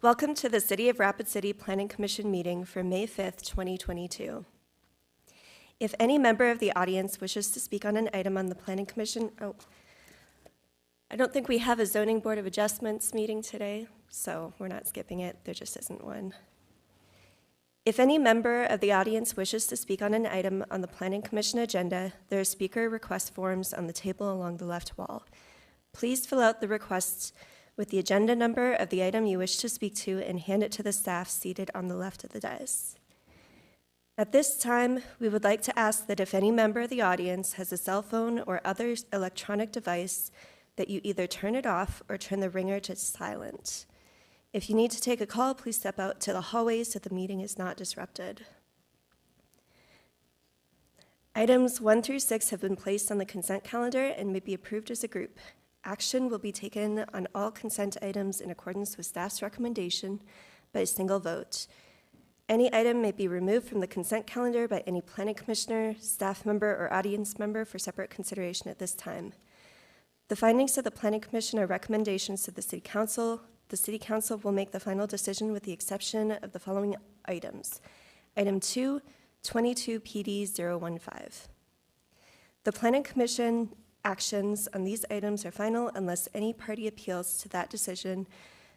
Welcome to the City of Rapid City Planning Commission meeting for May 5th, 2022. If any member of the audience wishes to speak on an item on the Planning Commission, I don't think we have a Zoning Board of Adjustments meeting today, so we're not skipping it. There just isn't one. If any member of the audience wishes to speak on an item on the Planning Commission agenda, there are speaker request forms on the table along the left wall. Please fill out the requests with the agenda number of the item you wish to speak to and hand it to the staff seated on the left of the dais. At this time, we would like to ask that if any member of the audience has a cell phone or other electronic device, that you either turn it off or turn the ringer to silent. If you need to take a call, please step out to the hallway so the meeting is not disrupted. Items 1 through 6 have been placed on the consent calendar and may be approved as a group. Action will be taken on all consent items in accordance with staff's recommendation by a single vote. Any item may be removed from the consent calendar by any planning commissioner, staff member, or audience member for separate consideration at this time. The findings of the planning commission are recommendations to the city council. The city council will make the final decision with the exception of the following items. Item 2, 22 PD 015. The planning commission actions on these items are final unless any party appeals to that decision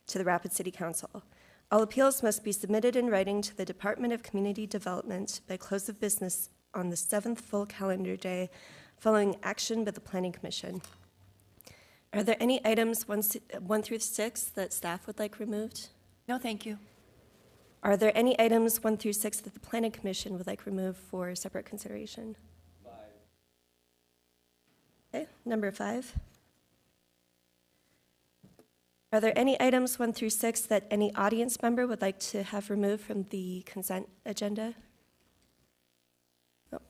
to the Rapid City Council. All appeals must be submitted in writing to the Department of Community Development by close of business on the 7th full calendar day following action by the Planning Commission. Are there any items 1 through 6 that staff would like removed? No, thank you. Are there any items 1 through 6 that the Planning Commission would like removed for separate consideration? Okay, number 5. Are there any items 1 through 6 that any audience member would like to have removed from the consent agenda? No.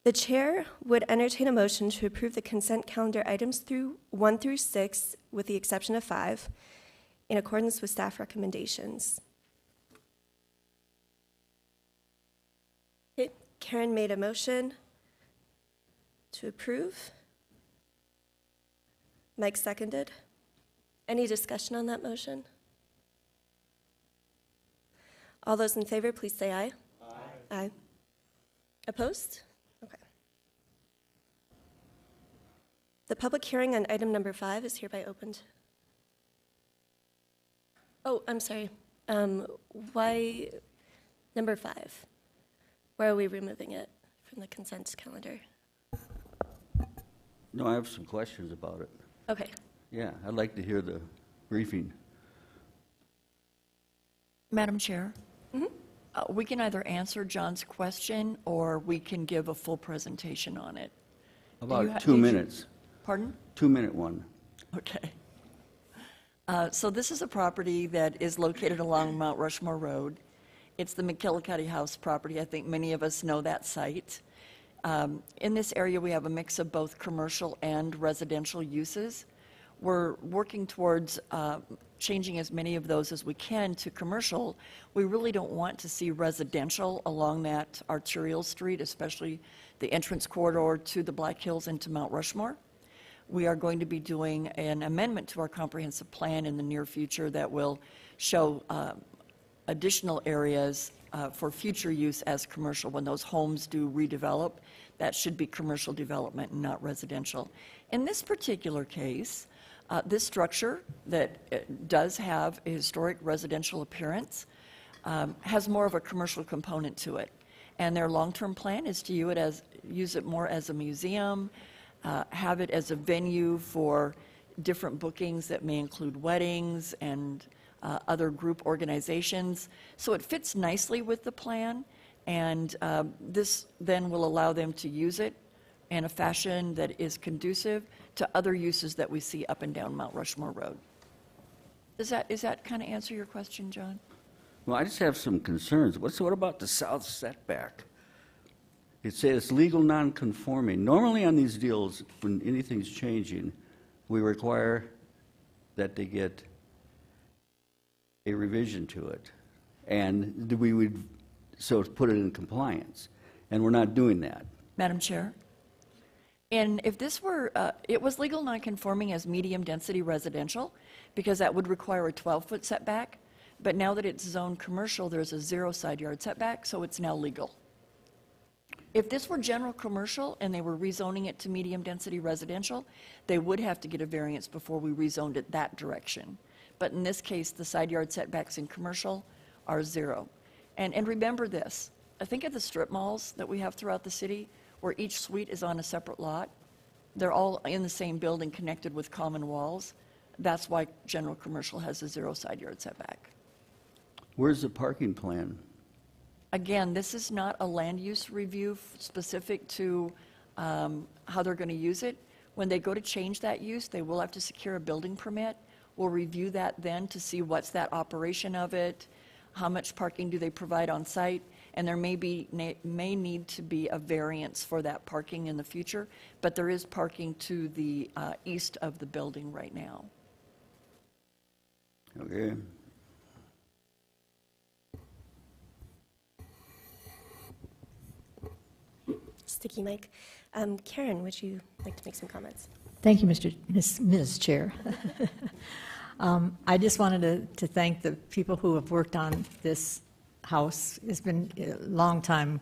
The chair would entertain a motion to approve the consent calendar items 1 through 6 with the exception of 5 in accordance with staff recommendations. Okay, Karen made a motion to approve. Mike seconded. Any discussion on that motion? All those in favor, please say aye. Aye. Aye. Opposed? Okay. The public hearing on item number 5 is hereby opened. Oh, I'm sorry. Why number 5? Why are we removing it from the consent calendar? No, I have some questions about it. Okay. Yeah, I'd like to hear the briefing. Madam Chair, we can either answer John's question or we can give a full presentation on it. About 2 minutes. Pardon? 2-minute one. Okay. So this is a property that is located along Mount Rushmore Road. It's the McKillicuddy House property. I think many of us know that site. In this area, we have a mix of both commercial and residential uses. We're working towards changing as many of those as we can to commercial. We really don't want to see residential along that arterial street, especially the entrance corridor to the Black Hills and to Mount Rushmore. We are going to be doing an amendment to our comprehensive plan in the near future that will show additional areas for future use as commercial. When those homes do redevelop, that should be commercial development and not residential. In this particular case, this structure that does have a historic residential appearance has more of a commercial component to it. And their long-term plan is to use it more as a museum, have it as a venue for different bookings that may include weddings and other group organizations. So it fits nicely with the plan, and this then will allow them to use it in a fashion that is conducive to other uses that we see up and down Mount Rushmore Road. Does that kind of answer your question, John? Well, I just have some concerns. What about the south setback? It says legal non-conforming. Normally on these deals, when anything's changing, we require that they get a revision to it, and we would put it in compliance, and we're not doing that. Madam Chair, And if this were, it was legal nonconforming as medium-density residential, because that would require a 12-foot setback. But now that it's zoned commercial, there's a 0 side yard setback, so it's now legal. If this were general commercial and they were rezoning it to medium-density residential, they would have to get a variance before we rezoned it that direction. But in this case, the side yard setbacks in commercial are 0. And remember this, I think of the strip malls that we have throughout the city, where each suite is on a separate lot. They're all in the same building connected with common walls. That's why general commercial has a 0 side yard setback. Where's the parking plan? Again, this is not a land use review specific to how they're going to use it. When they go to change that use, they will have to secure a building permit. We'll review that then to see what's that operation of it, how much parking do they provide on site, and there may need to be a variance for that parking in the future, but there is parking to the east of the building right now. Okay. Sticky mic. Karen, would you like to make some comments? Thank you, Ms. Chair. I just wanted to thank the people who have worked on this house. It's been a long time,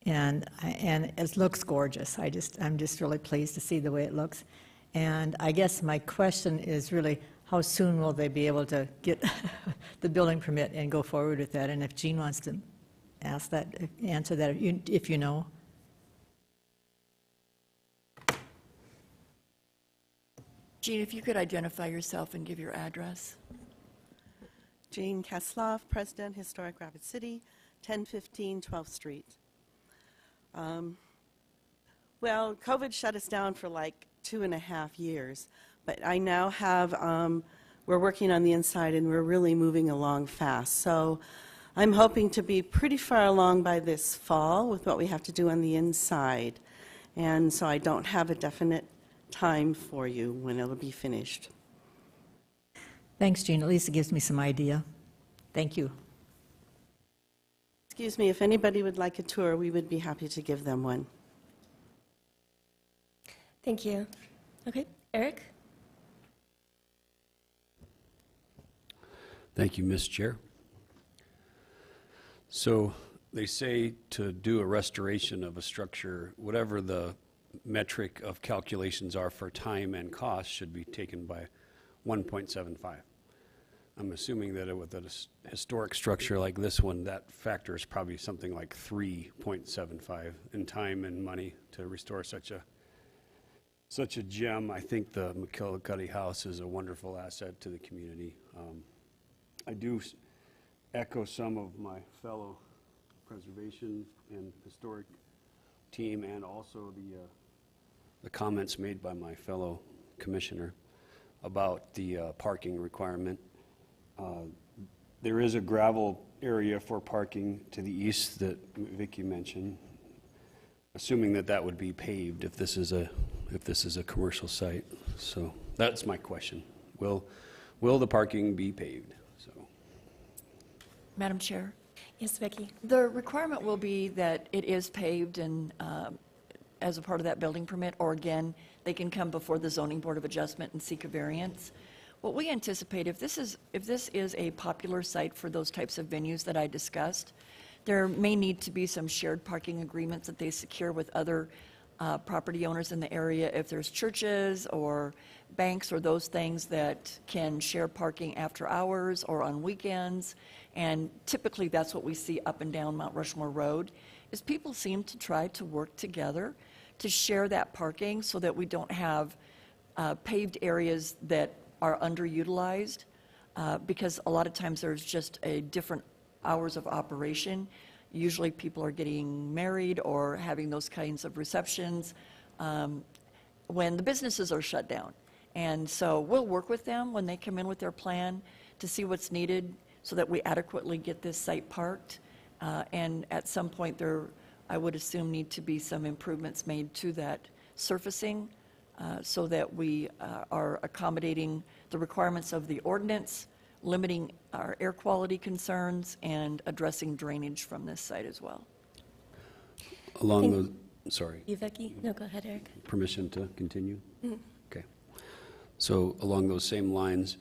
and it looks gorgeous. I'm just really pleased to see the way it looks. And I guess my question is really, how soon will they be able to get the building permit and go forward with that? And if Jean wants to answer that, if you know. Jean, if you could identify yourself and give your address. Jane Kasloff, President, Historic Rapid City, 1015 12th Street. Well, COVID shut us down for like 2.5 years, but I now have, we're working on the inside and we're really moving along fast. So I'm hoping to be pretty far along by this fall with what we have to do on the inside. And so I don't have a definite time for you when it'll be finished. Thanks, Jean. At least it gives me some idea. Thank you. Excuse me, if anybody would like a tour, we would be happy to give them one. Thank you. Okay, Eric? Thank you, Ms. Chair. So they say to do a restoration of a structure, whatever the metric of calculations are for time and cost should be taken by 1.75. I'm assuming that with a historic structure like this one, that factor is probably something like 3.75 in time and money to restore such a gem. I think the McKillicuddy House is a wonderful asset to the community. I do echo some of my fellow preservation and historic team, and also the comments made by my fellow commissioner about the parking requirement. There is a gravel area for parking to the east that Vicki mentioned, assuming that that would be paved if this is a commercial site. So that's my question. Will the parking be paved? So, Madam Chair? Yes, Vicki. The requirement will be that it is paved and as a part of that building permit, or again, they can come before the Zoning Board of Adjustment and seek a variance. What we anticipate, if this is a popular site for those types of venues that I discussed, there may need to be some shared parking agreements that they secure with other property owners in the area. If there's churches or banks or those things that can share parking after hours or on weekends, and typically that's what we see up and down Mount Rushmore Road, is people seem to try to work together to share that parking so that we don't have paved areas that are underutilized, because a lot of times there's just a different hours of operation. Usually people are getting married or having those kinds of receptions when the businesses are shut down. And so we'll work with them when they come in with their plan to see what's needed so that we adequately get this site parked. And at some point there, I would assume, need to be some improvements made to that surfacing so that we are accommodating the requirements of the ordinance, limiting our air quality concerns, and addressing drainage from this site as well. along those, sorry, You, Vicky? No, go ahead, Eric. permission to continue? Okay. So along those same lines,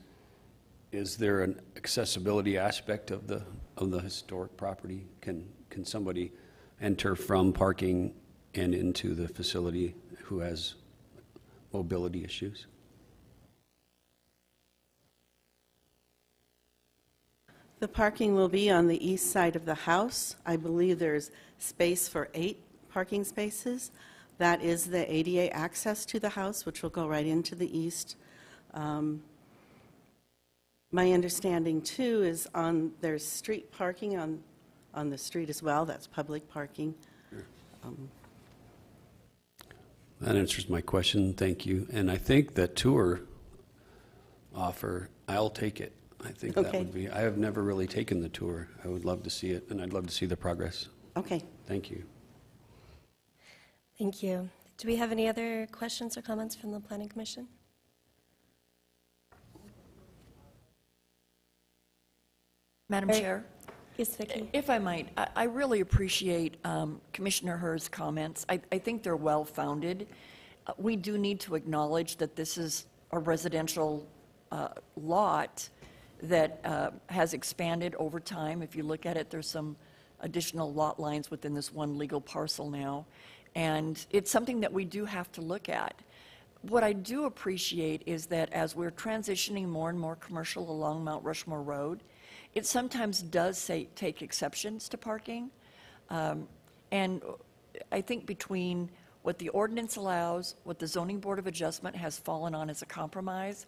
is there an accessibility aspect of the historic property? Can somebody enter from parking and into the facility who has mobility issues? The parking will be on the east side of the house. I believe there's space for 8 parking spaces. That is the ADA access to the house, which will go right into the east. My understanding, too, is there's street parking on the street as well. That's public parking. That answers my question, thank you. And I think the tour offer, I'll take it. I think that Okay. would be, I have never really taken the tour. I would love to see it, and I'd love to see the progress. Okay. Thank you. Thank you. Do we have any other questions or comments from the Planning Commission? Madam Right. Chair, Yes, Vicky? if I might, I really appreciate Commissioner Herr's comments. I think they're well-founded. We do need to acknowledge that this is a residential lot that has expanded over time. If you look at it, there's some additional lot lines within this one legal parcel now, and it's something that we do have to look at. What I do appreciate is that as we're transitioning more and more commercial along Mount Rushmore Road, it sometimes does take exceptions to parking. And I think between what the ordinance allows, what the Zoning Board of Adjustment has fallen on as a compromise,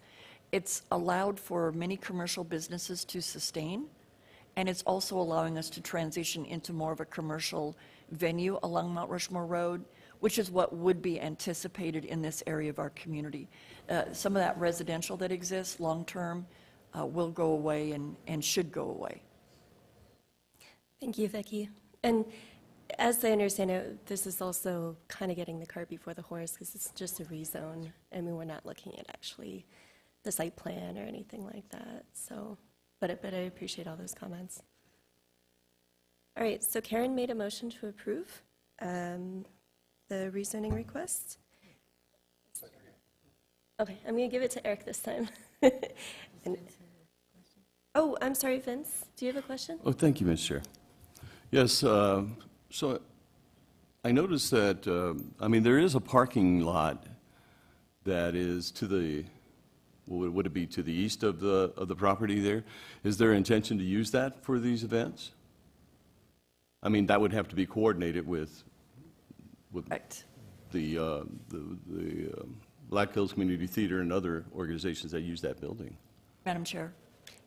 it's allowed for many commercial businesses to sustain, and it's also allowing us to transition into more of a commercial venue along Mount Rushmore Road, which is what would be anticipated in this area of our community. Some of that residential that exists long-term will go away and should go away. Thank you, Vicky. And as I understand it, this is also kind of getting the cart before the horse because it's just a rezone. I mean, we're not looking at actually the site plan or anything like that. So, but I appreciate all those comments. All right, so Karen made a motion to approve the rezoning request. Okay, I'm going to give it to Eric this time. Oh, I'm sorry, Vince. Do you have a question? Oh, thank you, Ms. Chair. Yes, so I noticed that, I mean, there is a parking lot that is to the, would it be to the east of the property there? Is there intention to use that for these events? I mean, that would have to be coordinated with Correct. the Black Hills Community Theater and other organizations that use that building. Madam Chair?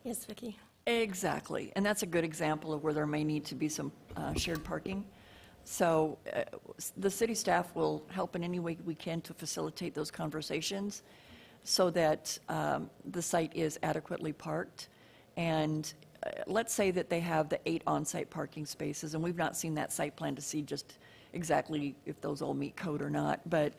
Yes, Vicki. Exactly, and that's a good example of where there may need to be some shared parking. So the city staff will help in any way we can to facilitate those conversations so that the site is adequately parked. And let's say that they have the 8 on-site parking spaces, and we've not seen that site plan to see just exactly if those all meet code or not, but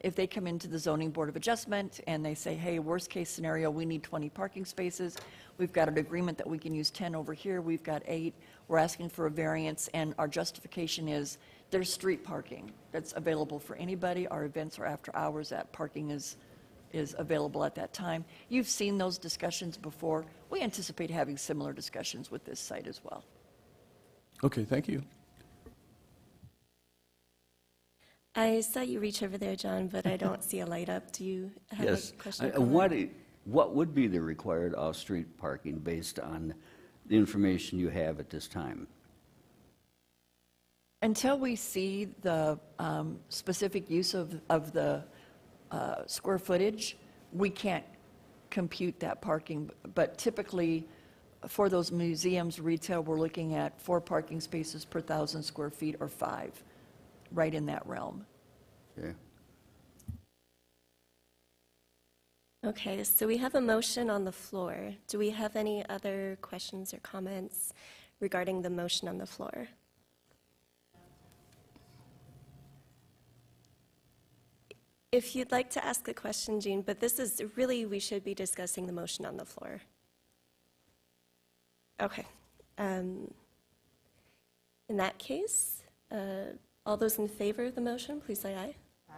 if they come into the Zoning Board of Adjustment and they say, hey, worst case scenario, we need 20 parking spaces, we've got an agreement that we can use 10 over here, we've got 8, we're asking for a variance, and our justification is there's street parking that's available for anybody. Our events are after hours, that parking is available at that time. You've seen those discussions before. We anticipate having similar discussions with this site as well. Okay, thank you. I saw you reach over there, John, but I don't see a light up. Do you have Yes. a question? or comment? What would be the required off-street parking based on the information you have at this time? Until we see the specific use of the square footage, we can't compute that parking. But typically, for those museums, retail, we're looking at 4 parking spaces per 1,000 square feet or 5, right in that realm. Okay. Okay, so we have a motion on the floor. Do we have any other questions or comments regarding the motion on the floor? If you'd like to ask a question, Jean, but this is really, we should be discussing the motion on the floor. Okay. In that case, All those in favor of the motion, please say aye. Aye.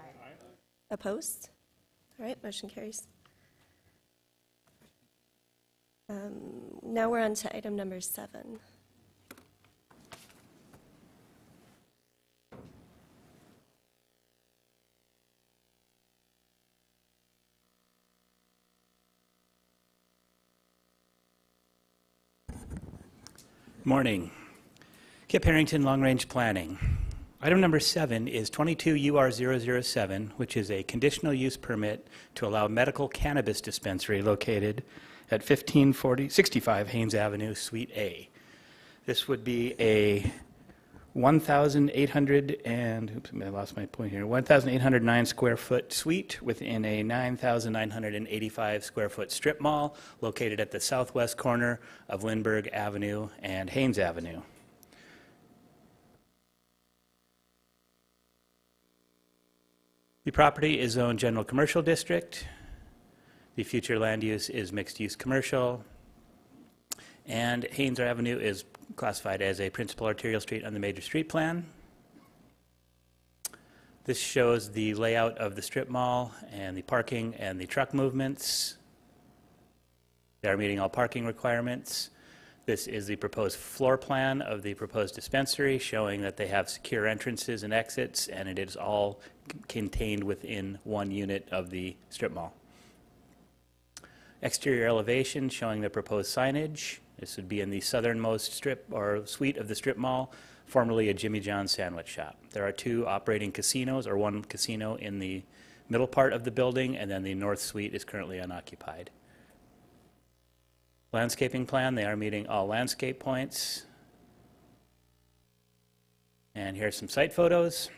Opposed? All right, motion carries. Now we're on to item number 7. Morning. Kip Harrington, Long Range Planning. Item number 7 is 22 UR 007, which is a conditional use permit to allow medical cannabis dispensary located at 1565 Haynes Avenue, Suite A. This would be a 1,809 square foot suite within a 9,985 square foot strip mall located at the southwest corner of Lindbergh Avenue and Haynes Avenue. The property is zoned general commercial district. The future land use is mixed use commercial. And Haynes Avenue is classified as a principal arterial street on the major street plan. This shows the layout of the strip mall and the parking and the truck movements. They are meeting all parking requirements. This is the proposed floor plan of the proposed dispensary, showing that they have secure entrances and exits, and it is all contained within one unit of the strip mall. Exterior elevation showing the proposed signage. This would be in the southernmost strip or suite of the strip mall, formerly a Jimmy John's sandwich shop. There are 2 operating casinos, or 1 casino in the middle part of the building, and then the north suite is currently unoccupied. Landscaping plan, they are meeting all landscape points. And here's some site photos.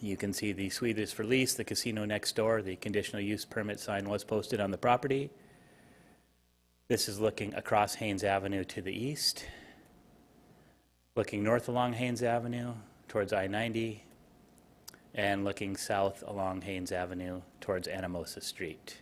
You can see the suite is for lease, the casino next door, the conditional use permit sign was posted on the property. This is looking across Haynes Avenue to the east, looking north along Haynes Avenue towards I-90, and looking south along Haynes Avenue towards Anamosa Street.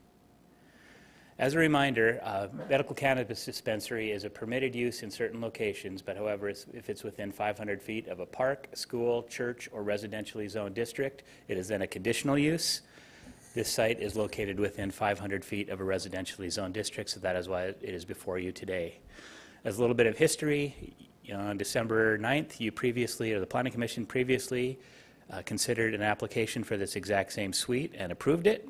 As a reminder, medical cannabis dispensary is a permitted use in certain locations, but however, if it's within 500 feet of a park, school, church, or residentially zoned district, it is then a conditional use. This site is located within 500 feet of a residentially zoned district, so that is why it is before you today. As a little bit of history, on December 9th, you previously, or the Planning Commission previously, considered an application for this exact same suite and approved it.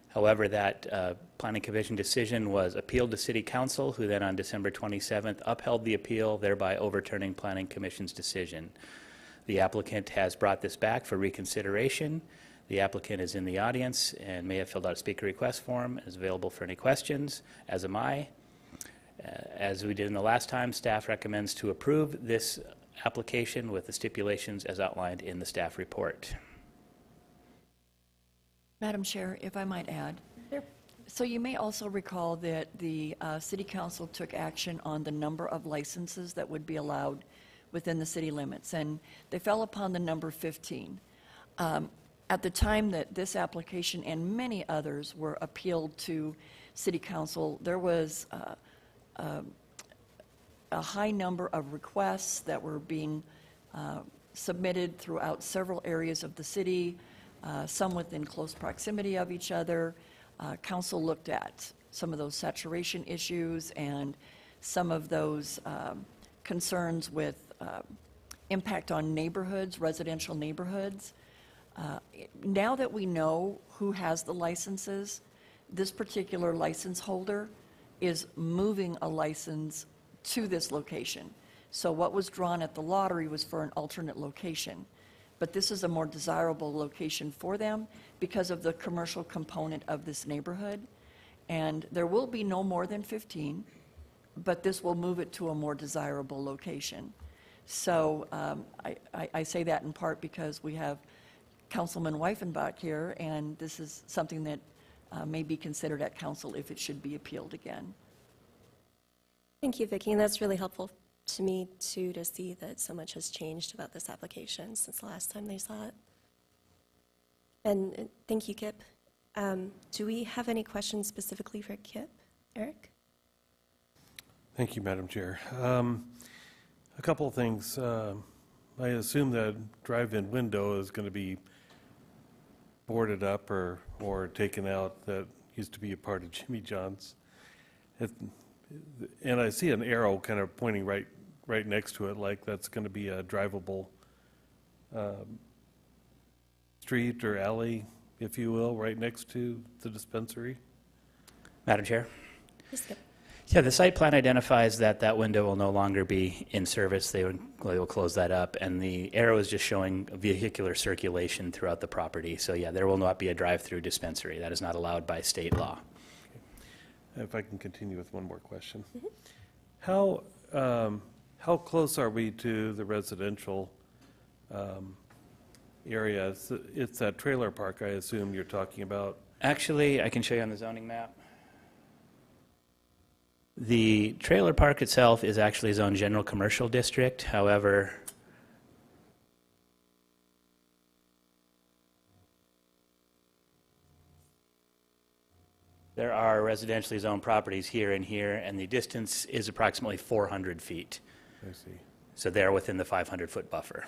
However, that Planning Commission decision was appealed to City Council, who then on December 27th upheld the appeal, thereby overturning Planning Commission's decision. The applicant has brought this back for reconsideration. The applicant is in the audience and may have filled out a speaker request form, is available for any questions, as am I. As we did in the last time, staff recommends to approve this application with the stipulations as outlined in the staff report. Madam Chair, if I might add. Sure. So you may also recall that the City Council took action on the number of licenses that would be allowed within the city limits, and they fell upon the number 15. At the time that this application and many others were appealed to City Council, there was a high number of requests that were being submitted throughout several areas of the city, some within close proximity of each other. Council looked at some of those saturation issues and some of those concerns with impact on neighborhoods, residential neighborhoods. Now that we know who has the licenses, this particular license holder is moving a license to this location. So what was drawn at the lottery was for an alternate location. But this is a more desirable location for them because of the commercial component of this neighborhood. And there will be no more than 15, but this will move it to a more desirable location. So I say that in part because we have Councilman Weifenbach here, and this is something that may be considered at council if it should be appealed again. Thank you, Vicki, and that's really helpful to me, too, to see that so much has changed about this application since the last time they saw it. And thank you, Kip. Do we have any questions specifically for Kip? Eric? Thank you, Madam Chair. A couple of things. I assume that drive-in window is going to be boarded up or taken out. That used to be a part of Jimmy John's. And I see an arrow kind of pointing right next to it, like that's going to be a drivable street or alley, if you will, right next to the dispensary. Madam Chair? Yes, go. Yeah, the site plan identifies that that window will no longer be in service. They will close that up, and the arrow is just showing vehicular circulation throughout the property. So yeah, there will not be a drive-through dispensary. That is not allowed by state law. If I can continue with one more question. Mm-hmm. How close are we to the residential area? It's that trailer park, I assume you're talking about. Actually, I can show you on the zoning map. The trailer park itself is actually zoned general commercial district. However, there are residentially zoned properties here and here, and the distance is approximately 400 feet. I see. So they're within the 500-foot buffer.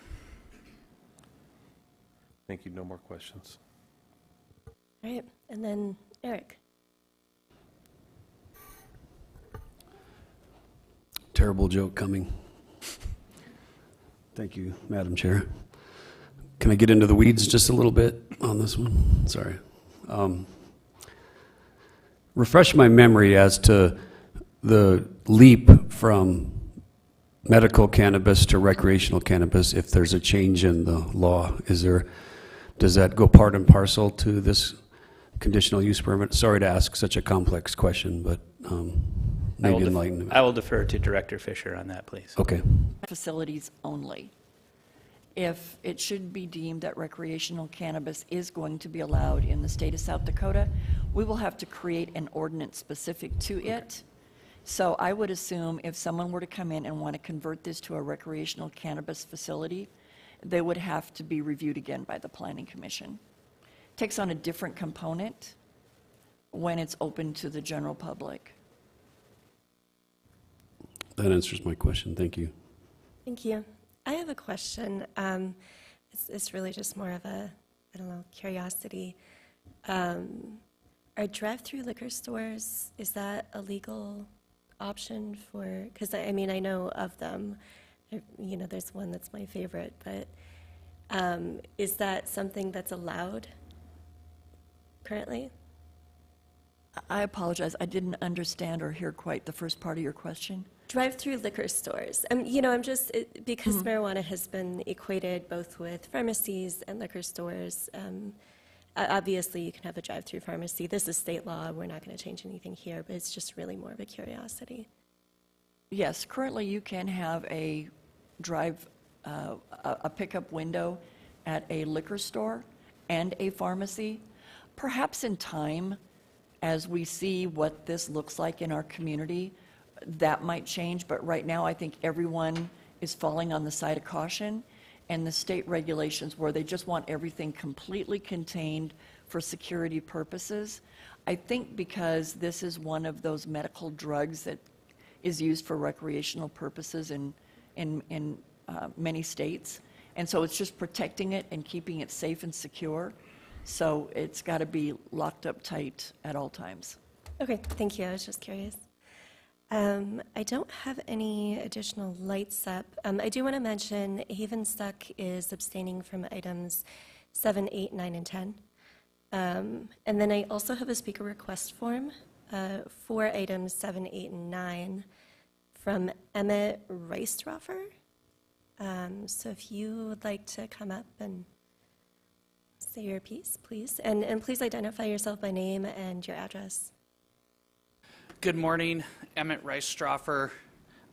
Thank you. No more questions. All right, and then Eric. Terrible joke coming. Thank you, Madam Chair. Can I get into the weeds just a little bit on this one? Sorry. Refresh my memory as to the leap from medical cannabis to recreational cannabis if there's a change in the law. Does that go part and parcel to this conditional use permit? Sorry to ask such a complex question, but maybe enlighten me. I will defer to Director Fisher on that, please. Okay. Facilities only. If it should be deemed that recreational cannabis is going to be allowed in the state of South Dakota, we will have to create an ordinance specific to it. So I would assume if someone were to come in and want to convert this to a recreational cannabis facility, they would have to be reviewed again by the Planning Commission. Takes on a different component when it's open to the general public. That answers my question. Thank you. Thank you. I have a question. It's really just more of a, I don't know, curiosity. Are drive-through liquor stores, is that a legal option for, because I mean, I know of them. You know, there's one that's my favorite, but is that something that's allowed currently? I apologize. I didn't understand or hear quite the first part of your question. Drive-through liquor stores. You know, I'm just, because marijuana has been equated both with pharmacies and liquor stores. Obviously, you can have a drive-through pharmacy. This is state law. We're not going to change anything here, but it's just really more of a curiosity. Yes, currently you can have a a pickup window at a liquor store and a pharmacy. Perhaps in time, as we see what this looks like in our community, that might change, but right now I think everyone is falling on the side of caution, and the state regulations where they just want everything completely contained for security purposes. I think because this is one of those medical drugs that is used for recreational purposes in many states, and so it's just protecting it and keeping it safe and secure. So it's got to be locked up tight at all times. Okay, thank you. I was just curious. I don't have any additional lights up. I do want to mention Havenstuck is abstaining from items 7, 8, 9, and 10. And then I also have a speaker request form for items 7, 8, and 9 from Emmett Reistroffer. So if you would like to come up and say your piece, please. And please identify yourself by name and your address. Good morning, Emmett Reistroffer.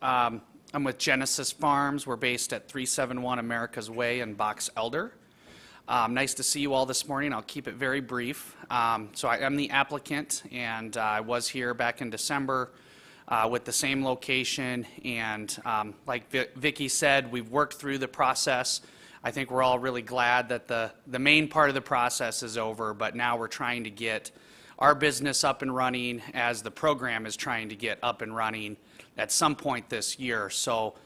I'm with Genesis Farms. We're based at 371 America's Way in Box Elder. Nice to see you all this morning. I'll keep it very brief. So I am the applicant, and I was here back in December with the same location. And like Vicki said, we've worked through the process. I think we're all really glad that the main part of the process is over, but now we're trying to get our business up and running as the program is trying to get up and running at some point this year. So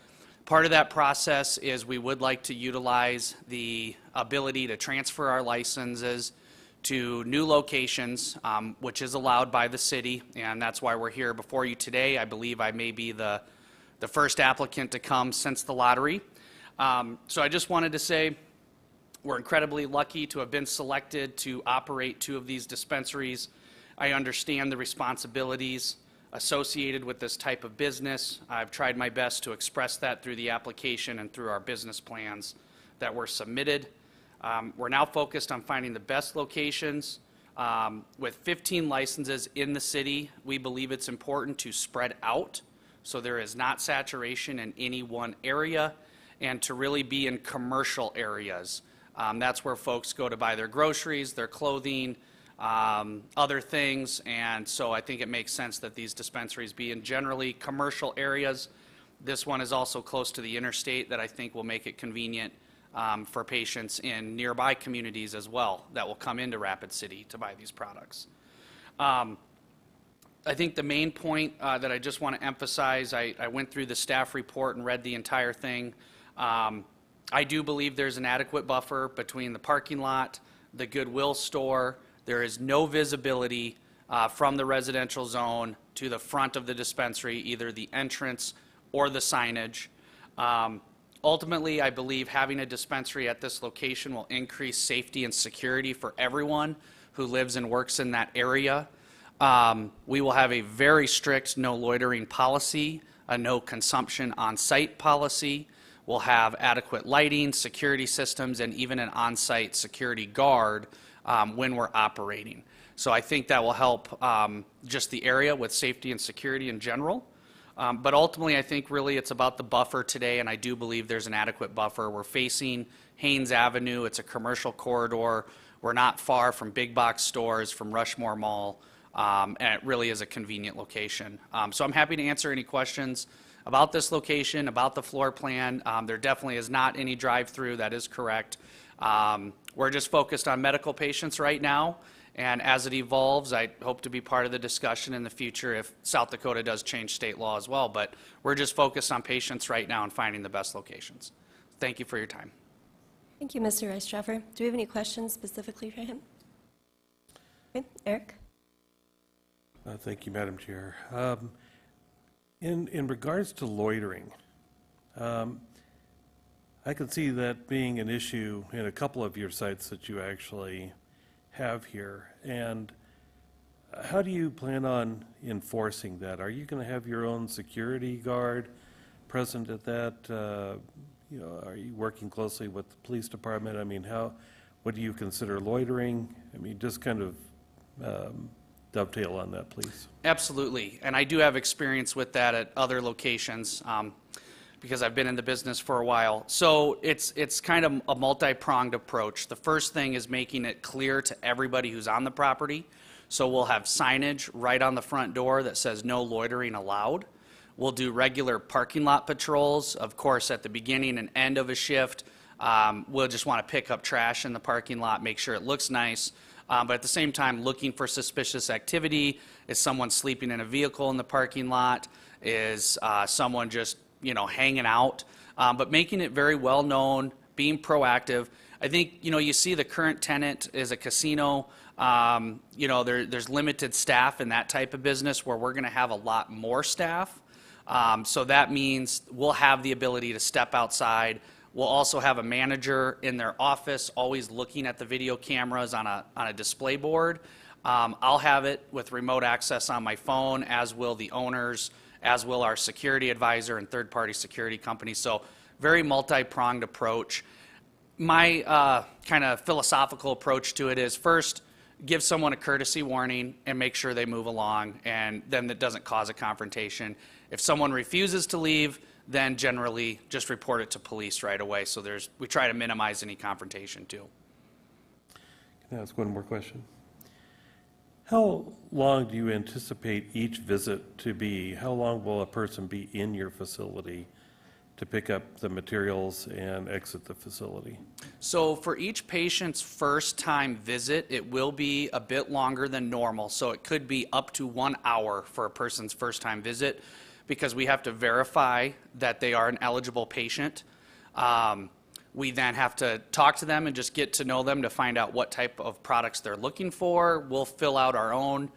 Part of that process is we would like to utilize the ability to transfer our licenses to new locations, which is allowed by the city, and that's why we're here before you today. I believe I may be the first applicant to come since the lottery. So I just wanted to say we're incredibly lucky to have been selected to operate 2 of these dispensaries. I understand the responsibilities associated with this type of business. I've tried my best to express that through the application and through our business plans that were submitted. We're now focused on finding the best locations. With 15 licenses in the city, we believe it's important to spread out so there is not saturation in any one area, and to really be in commercial areas. That's where folks go to buy their groceries, their clothing, other things, and so I think it makes sense that these dispensaries be in generally commercial areas. This one is also close to the interstate that I think will make it convenient for patients in nearby communities as well that will come into Rapid City to buy these products. I think the main point that I just want to emphasize, I went through the staff report and read the entire thing. I do believe there's an adequate buffer between the parking lot, the Goodwill store. There is no visibility from the residential zone to the front of the dispensary, either the entrance or the signage. Ultimately, I believe having a dispensary at this location will increase safety and security for everyone who lives and works in that area. We will have a very strict no loitering policy, a no consumption on-site policy. We'll have adequate lighting, security systems, and even an on-site security guard when we're operating. So I think that will help just the area with safety and security in general. But ultimately, I think really it's about the buffer today, and I do believe there's an adequate buffer. We're facing Haynes Avenue. It's a commercial corridor. We're not far from big box stores, from Rushmore Mall, and it really is a convenient location. So I'm happy to answer any questions about this location, about the floor plan. There definitely is not any drive-through. That is correct. We're just focused on medical patients right now, and as it evolves, I hope to be part of the discussion in the future if South Dakota does change state law as well, but we're just focused on patients right now and finding the best locations. Thank you for your time. Thank you, Mr. Reistroffer. Do we have any questions specifically for him? Okay, Eric? Thank you, Madam Chair. In regards to loitering, I can see that being an issue in a couple of your sites that you actually have here. And how do you plan on enforcing that? Are you going to have your own security guard present at that? You know, are you working closely with the police department? I mean, what do you consider loitering? I mean, just kind of dovetail on that, please. Absolutely, and I do have experience with that at other locations because I've been in the business for a while. So it's kind of a multi-pronged approach. The first thing is making it clear to everybody who's on the property. So we'll have signage right on the front door that says no loitering allowed. We'll do regular parking lot patrols. Of course, at the beginning and end of a shift, we'll just want to pick up trash in the parking lot, make sure it looks nice. But at the same time, looking for suspicious activity. Is someone sleeping in a vehicle in the parking lot? Is someone just, hanging out? But making it very well known, being proactive. I think, you see the current tenant is a casino. There's limited staff in that type of business where we're going to have a lot more staff. So that means we'll have the ability to step outside. We'll also have a manager in their office always looking at the video cameras on a display board. I'll have it with remote access on my phone, as will the owners, as will our security advisor and third-party security company. So very multi-pronged approach. My kind of philosophical approach to it is first, give someone a courtesy warning and make sure they move along, and then that doesn't cause a confrontation. If someone refuses to leave, then generally just report it to police right away. So we try to minimize any confrontation too. Can I ask one more question? How long do you anticipate each visit to be? How long will a person be in your facility to pick up the materials and exit the facility? So for each patient's first time visit, it will be a bit longer than normal. So it could be up to 1 hour for a person's first time visit. because we have to verify that they are an eligible patient. We then have to talk to them and just get to know them to find out what type of products they're looking for. We'll fill out our own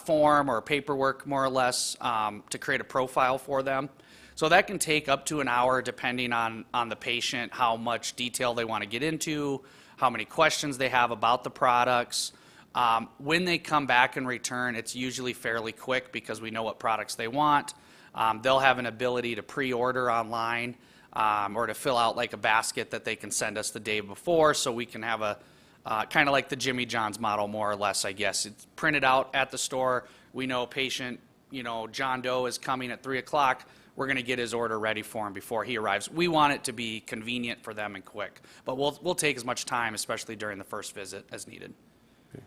form or paperwork, more or less, to create a profile for them. So that can take up to an hour depending on the patient, how much detail they want to get into, how many questions they have about the products. When they come back and return, it's usually fairly quick because we know what products they want. They'll have an ability to pre-order online or to fill out like a basket that they can send us the day before, so we can have a kind of like the Jimmy John's model, more or less, I guess. It's printed out at the store. We know patient, John Doe is coming at 3 o'clock. We're going to get his order ready for him before he arrives. We want it to be convenient for them and quick, but we'll take as much time, especially during the first visit, as needed. Okay.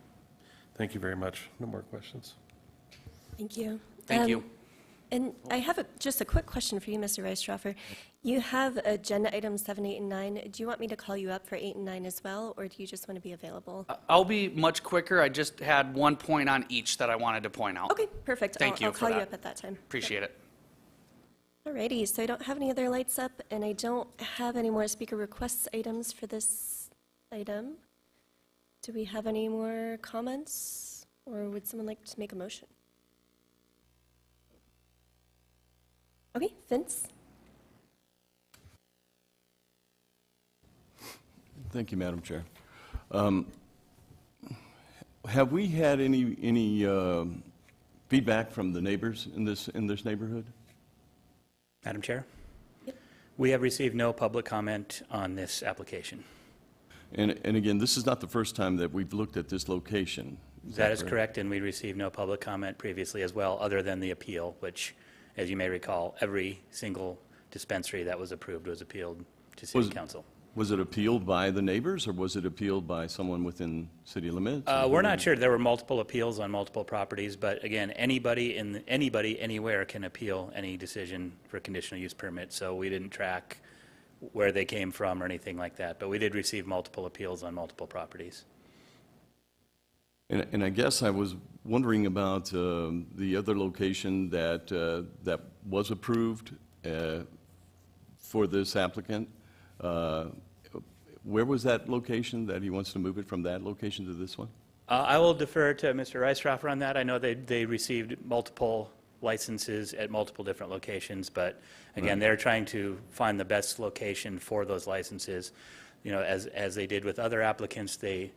Thank you very much. No more questions. Thank you. Thank you. And I have just a quick question for you, Mr. Reistroffer. You have agenda items 7, 8, and 9. Do you want me to call you up for 8 and 9 as well, or do you just want to be available? I'll be much quicker. I just had one point on each that I wanted to point out. Okay, perfect. Thank you I'll for call you that. up at that time. Appreciate it. Alrighty, so I don't have any other lights up, and I don't have any more speaker requests items for this item. Do we have any more comments, or would someone like to make a motion? Okay, Vince? Thank you, Madam Chair. Have we had any feedback from the neighbors in this neighborhood? Madam Chair? Yep. We have received no public comment on this application. And again, this is not the first time that we've looked at this location. That is correct, and we received no public comment previously as well, other than the appeal, which, as you may recall, every single dispensary that was approved was appealed to City Council. Was it appealed by the neighbors, or was it appealed by someone within city limits? We're not sure. There were multiple appeals on multiple properties, but again, anybody anywhere can appeal any decision for conditional use permit, so we didn't track where they came from or anything like that, but we did receive multiple appeals on multiple properties. And I guess I was wondering about the other location that was approved for this applicant. Where was that location that he wants to move it from, that location to this one? I will defer to Mr. Reistroffer on that. I know they received multiple licenses at multiple different locations, but again, they're trying to find the best location for those licenses. As they did with other applicants, they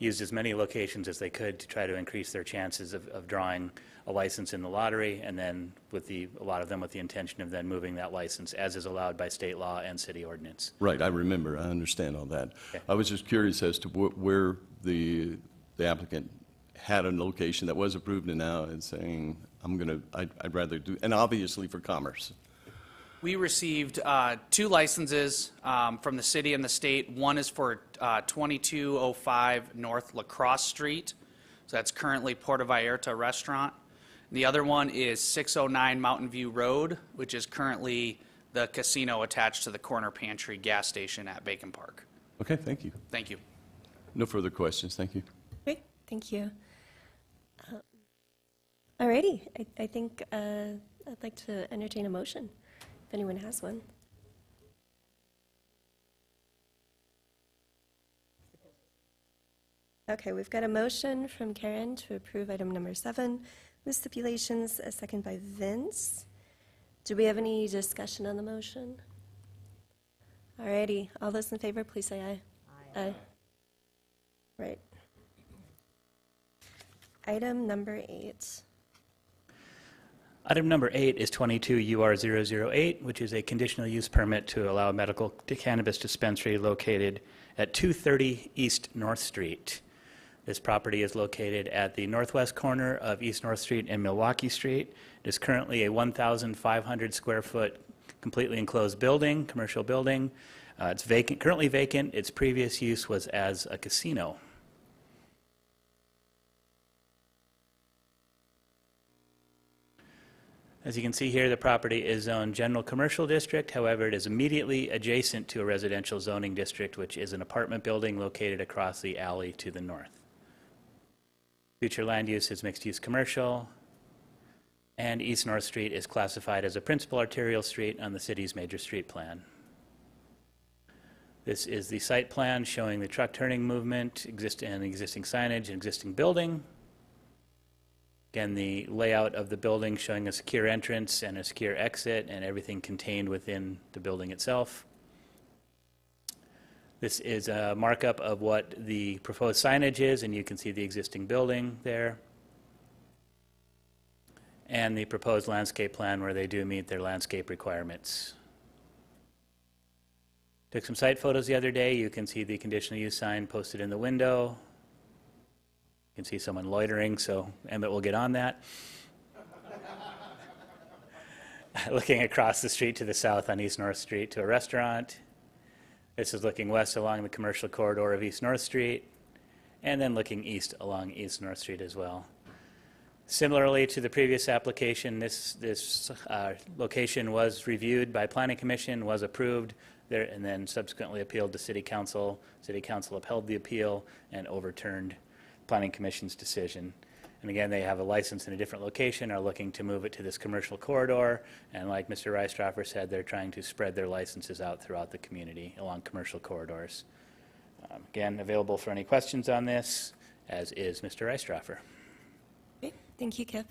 used as many locations as they could to try to increase their chances of drawing a license in the lottery, and then a lot of them with the intention of then moving that license as is allowed by state law and city ordinance. Right, I remember, I understand all that. Okay. I was just curious as to where the applicant had a location that was approved and now is saying, I'd rather do, and obviously for commerce. We received 2 licenses from the city and the state. One is for 2205 North La Crosse Street. So that's currently Puerto Vallarta Restaurant. And the other one is 609 Mountain View Road, which is currently the casino attached to the Corner Pantry gas station at Bacon Park. Okay, thank you. Thank you. No further questions, thank you. Great, thank you. Alrighty, I think I'd like to entertain a motion, if anyone has one. Okay, we've got a motion from Karen to approve item number 7 with stipulations, a second by Vince. Do we have any discussion on the motion? Alrighty, all those in favor, please say aye. Aye. Right. Item number 8. Item number 8 is 22 UR 008, which is a conditional use permit to allow a medical cannabis dispensary located at 230 East North Street. This property is located at the northwest corner of East North Street and Milwaukee Street. It is currently a 1,500 square foot completely enclosed building, commercial building. It's vacant, currently vacant. Its previous use was as a casino. As you can see here, the property is zoned general commercial district. However, it is immediately adjacent to a residential zoning district, which is an apartment building located across the alley to the north. Future land use is mixed-use commercial. And East North Street is classified as a principal arterial street on the city's major street plan. This is the site plan showing the truck turning movement, and existing signage, and existing building. Again, the layout of the building showing a secure entrance and a secure exit and everything contained within the building itself. This is a markup of what the proposed signage is, and you can see the existing building there. And the proposed landscape plan where they do meet their landscape requirements. Took some site photos the other day. You can see the conditional use sign posted in the window. You can see someone loitering, so Emmett will get on that. Looking across the street to the south on East North Street to a restaurant. This is looking west along the commercial corridor of East North Street, and then looking east along East North Street as well. Similarly to the previous application, this location was reviewed by Planning Commission, was approved, and then subsequently appealed to City Council. City Council upheld the appeal and overturned Planning Commission's decision. And again, they have a license in a different location, are looking to move it to this commercial corridor, and like Mr. Reistroffer said, they're trying to spread their licenses out throughout the community along commercial corridors. Again, available for any questions on this, as is Mr. Reistroffer. Great. Thank you, Kip.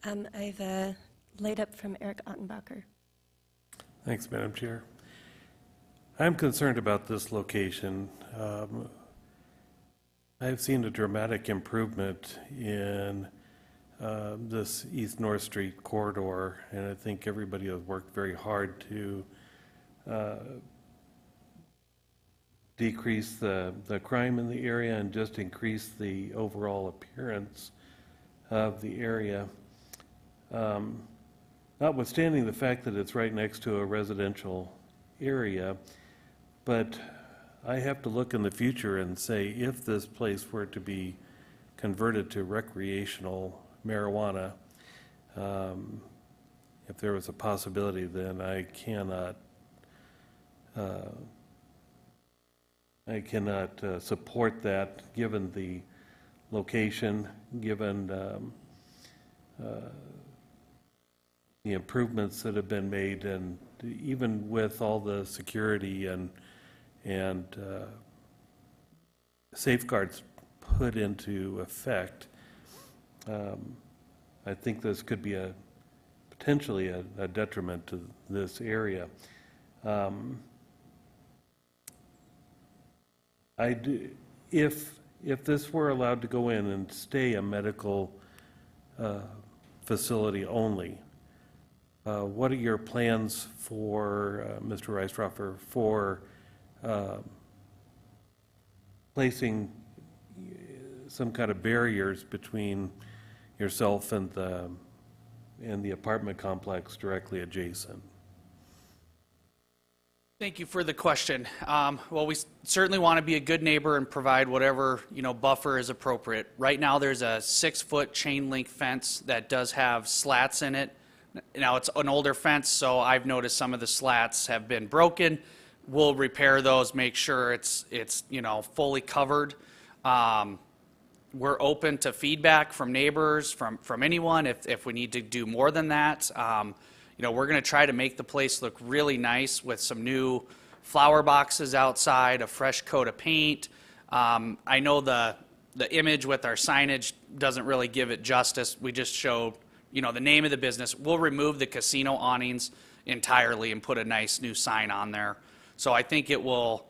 I've laid up from Eric Ottenbacher. Thanks, Madam Chair. I'm concerned about this location. I've seen a dramatic improvement in this East-North Street corridor, and I think everybody has worked very hard to decrease the crime in the area and just increase the overall appearance of the area. Notwithstanding the fact that it's right next to a residential area, but I have to look in the future and say, if this place were to be converted to recreational marijuana, if there was a possibility, then I cannot support that, given the location, given the improvements that have been made, and even with all the security and safeguards put into effect, I think this could be potentially a detriment to this area. If this were allowed to go in and stay a medical facility only, what are your plans for, Mr. Reistroffer, for placing some kind of barriers between yourself and the apartment complex directly adjacent? Thank you for the question. Well, we certainly want to be a good neighbor and provide whatever, buffer is appropriate. Right now, there's a 6-foot chain link fence that does have slats in it. Now, it's an older fence, so I've noticed some of the slats have been broken. We'll repair those, make sure it's fully covered. We're open to feedback from neighbors, from anyone, if we need to do more than that. We're going to try to make the place look really nice with some new flower boxes outside, a fresh coat of paint. I know the image with our signage doesn't really give it justice. We just show, the name of the business. We'll remove the casino awnings entirely and put a nice new sign on there. So I think it will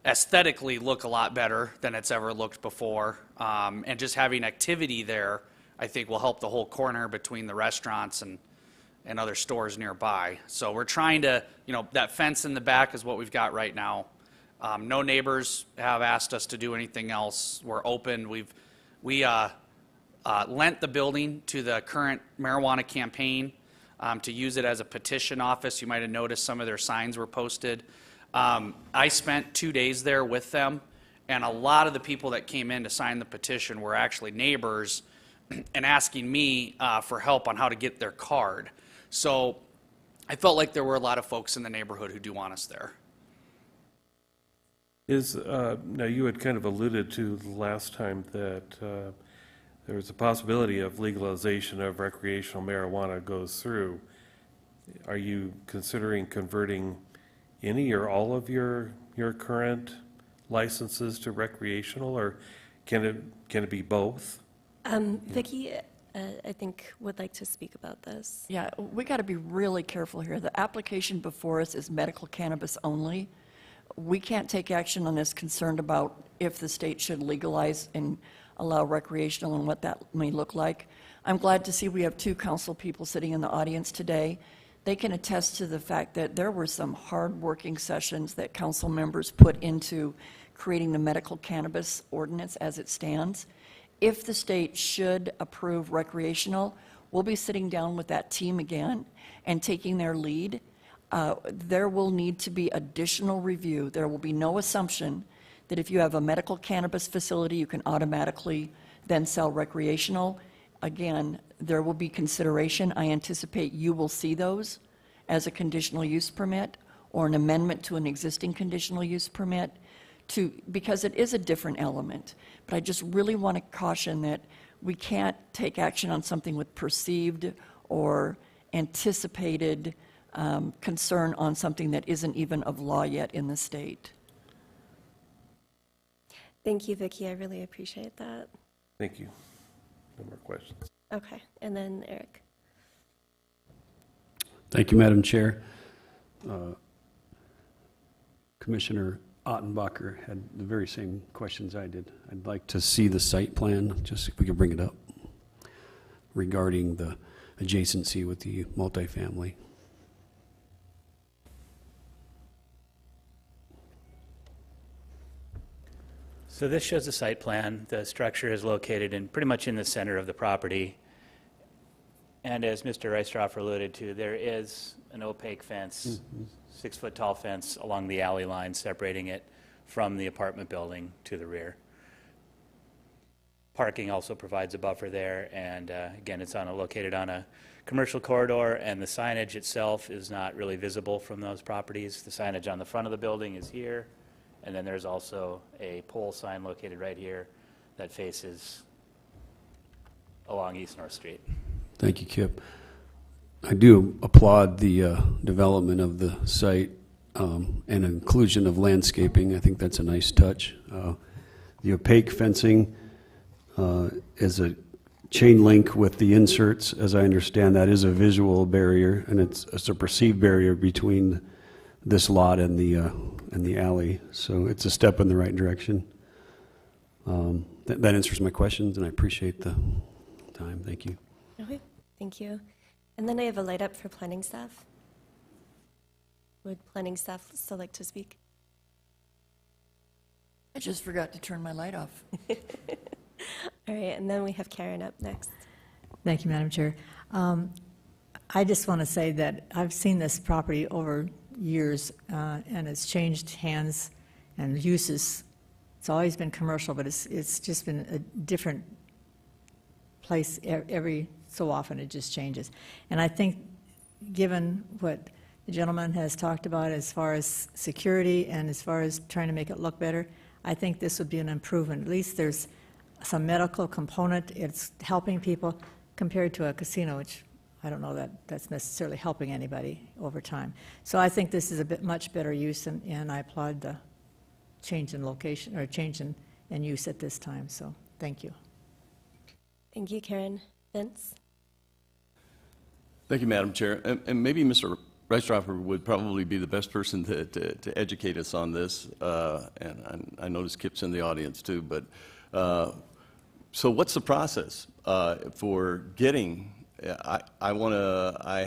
aesthetically look a lot better than it's ever looked before. And just having activity there, I think, will help the whole corner between the restaurants and other stores nearby. So we're trying to, that fence in the back is what we've got right now. No neighbors have asked us to do anything else. We're open. We lent the building to the current marijuana campaign to use it as a petition office. You might have noticed some of their signs were posted. I spent 2 days there with them, and a lot of the people that came in to sign the petition were actually neighbors and asking me for help on how to get their card. So I felt like there were a lot of folks in the neighborhood who do want us there. Now, you had kind of alluded to the last time that there's a possibility of legalization of recreational marijuana goes through, are you considering converting any or all of your current licenses to recreational, or can it be both? Vicki, I think, would like to speak about this. Yeah, we got to be really careful here. The application before us is medical cannabis only. We can't take action on this concerned about if the state should legalize and allow recreational and what that may look like. I'm glad to see we have two council people sitting in the audience today. They can attest to the fact that there were some hard-working sessions that council members put into creating the medical cannabis ordinance as it stands. If the state should approve recreational, we'll be sitting down with that team again and taking their lead. There will need to be additional review. There will be no assumption that if you have a medical cannabis facility, you can automatically then sell recreational. Again, there will be consideration. I anticipate you will see those as a conditional use permit or an amendment to an existing conditional use permit because it is a different element. But I just really want to caution that we can't take action on something with perceived or anticipated concern on something that isn't even of law yet in the state. Thank you, Vicki. I really appreciate that. Thank you. No more questions. Okay, and then Eric. Thank you, Madam Chair. Commissioner Ottenbacher had the very same questions I did. I'd like to see the site plan, just if we could bring it up, regarding the adjacency with the multifamily. So this shows the site plan. The structure is located pretty much in the center of the property. And as Mr. Reisdorfer alluded to, there is an opaque fence, 6-foot tall fence along the alley line separating it from the apartment building to the rear. Parking also provides a buffer there, and again, it's located on a commercial corridor, and the signage itself is not really visible from those properties. The signage on the front of the building is here, and then there's also a pole sign located right here that faces along East North Street. Thank you, Kip. I do applaud the development of the site and inclusion of landscaping. I think that's a nice touch. The opaque fencing is a chain link with the inserts. As I understand, that is a visual barrier, and it's a perceived barrier between this lot and the alley. So it's a step in the right direction. That answers my questions, and I appreciate the time. Thank you. Okay, thank you. And then I have a light up for planning staff. Would planning staff still like to speak? I just forgot to turn my light off. All right, and then we have Karen up next. Thank you, Madam Chair. I just want to say that I've seen this property over years, and it's changed hands and uses. It's always been commercial, but it's just been a different place every so often. It just changes. And I think, given what the gentleman has talked about as far as security and as far as trying to make it look better, I think this would be an improvement. At least there's some medical component. It's helping people compared to a casino, which I don't know that that's necessarily helping anybody over time. So I think this is a much better use, and I applaud the change in location, or change in use at this time. So thank you. Thank you, Karen. Vince? Thank you, Madam Chair. And maybe Mr. Reisdorfer would probably be the best person to educate us on this. And I notice Kip's in the audience too. But so what's the process for getting? I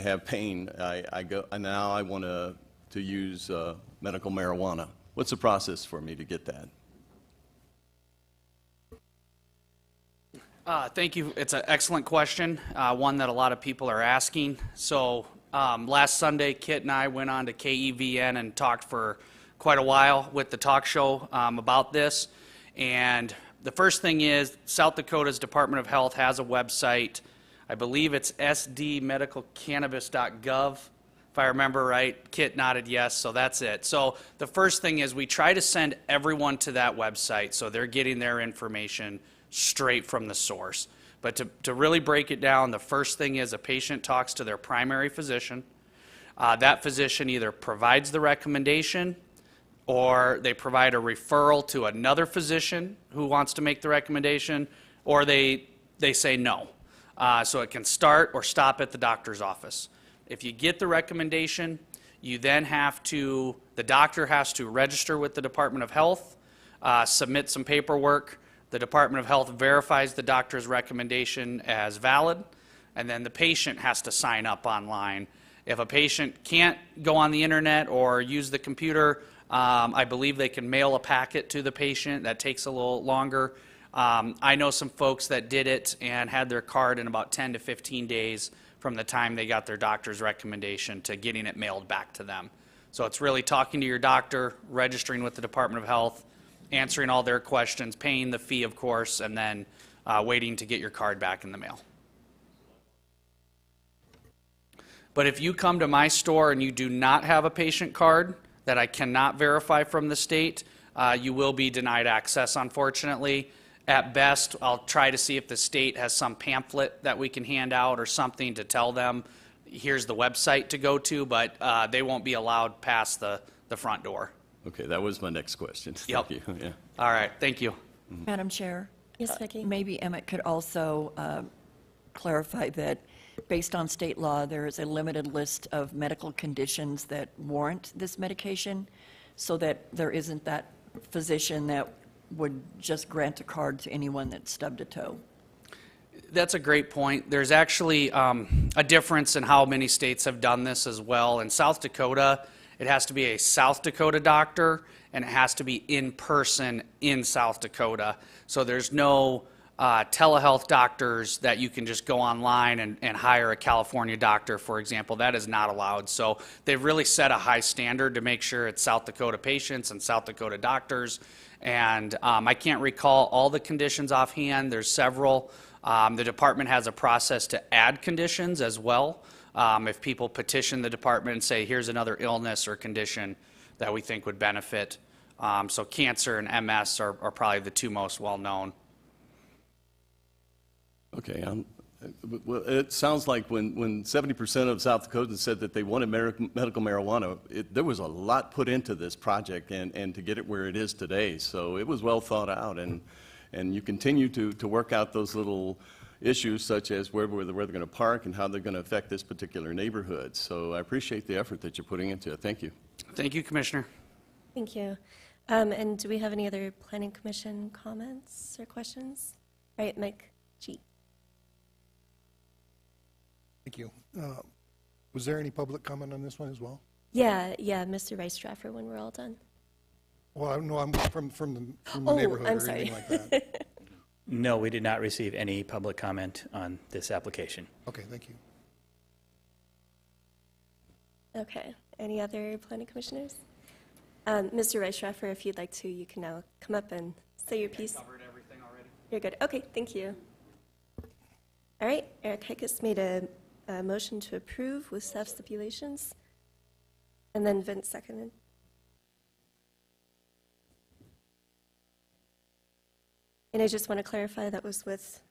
have pain. I go and now I want to use medical marijuana. What's the process for me to get that? Thank you. It's an excellent question, one that a lot of people are asking. So last Sunday, Kit and I went on to KEVN and talked for quite a while with the talk show about this. And the first thing is South Dakota's Department of Health has a website. I believe it's sdmedicalcannabis.gov. If I remember right, Kit nodded yes, so that's it. So the first thing is we try to send everyone to that website so they're getting their information straight from the source. But to really break it down, the first thing is a patient talks to their primary physician. That physician either provides the recommendation or they provide a referral to another physician who wants to make the recommendation, or they say no. So it can start or stop at the doctor's office. If you get the recommendation, you then the doctor has to register with the Department of Health, submit some paperwork. The Department of Health verifies the doctor's recommendation as valid, and then the patient has to sign up online. If a patient can't go on the internet or use the computer, I believe they can mail a packet to the patient. That takes a little longer. I know some folks that did it and had their card in about 10 to 15 days from the time they got their doctor's recommendation to getting it mailed back to them. So it's really talking to your doctor, registering with the Department of Health, answering all their questions, paying the fee, of course, and then waiting to get your card back in the mail. But if you come to my store and you do not have a patient card that I cannot verify from the state, you will be denied access, unfortunately. At best, I'll try to see if the state has some pamphlet that we can hand out or something to tell them, here's the website to go to, but they won't be allowed past the front door. Okay, that was my next question. Yep. Thank you. Yeah. All right, thank you. Madam Chair? Yes, Vicki? Maybe Emmett could also clarify that based on state law, there is a limited list of medical conditions that warrant this medication, so that there isn't that physician that would just grant a card to anyone that stubbed a toe. That's a great point. There's actually a difference in how many states have done this as well. In South Dakota, it has to be a South Dakota doctor, and it has to be in person in South Dakota. So there's no telehealth doctors that you can just go online and hire a California doctor, for example. That is not allowed. So they've really set a high standard to make sure it's South Dakota patients and South Dakota doctors. And I can't recall all the conditions offhand. There's several. The department has a process to add conditions as well. If people petition the department and say, here's another illness or condition that we think would benefit. So cancer and MS are probably the two most well-known. Okay. Well, it sounds like when 70% of South Dakotans said that they wanted medical marijuana, there was a lot put into this project and to get it where it is today. So it was well thought out, and you continue to work out those little issues such as where they're going to park and how they're going to affect this particular neighborhood. So I appreciate the effort that you're putting into it. Thank you. Thank you, Commissioner. Thank you. And do we have any other Planning Commission comments or questions? All right, Mike G. Thank you. Was there any public comment on this one as well? Yeah, Mr. Rice-Straffer, when we're all done. Well, no, I'm from the neighborhood I'm or sorry. anything like that. No, we did not receive any public comment on this application. Okay, thank you. Okay, any other Planning Commissioners? Mr. Rice-Straffer, if you'd like to, you can now come up and say your piece. Covered everything already. You're good. Okay, thank you. All right, Eric Hickes made a motion to approve with staff stipulations, and then Vince seconded. And I just want to clarify that was with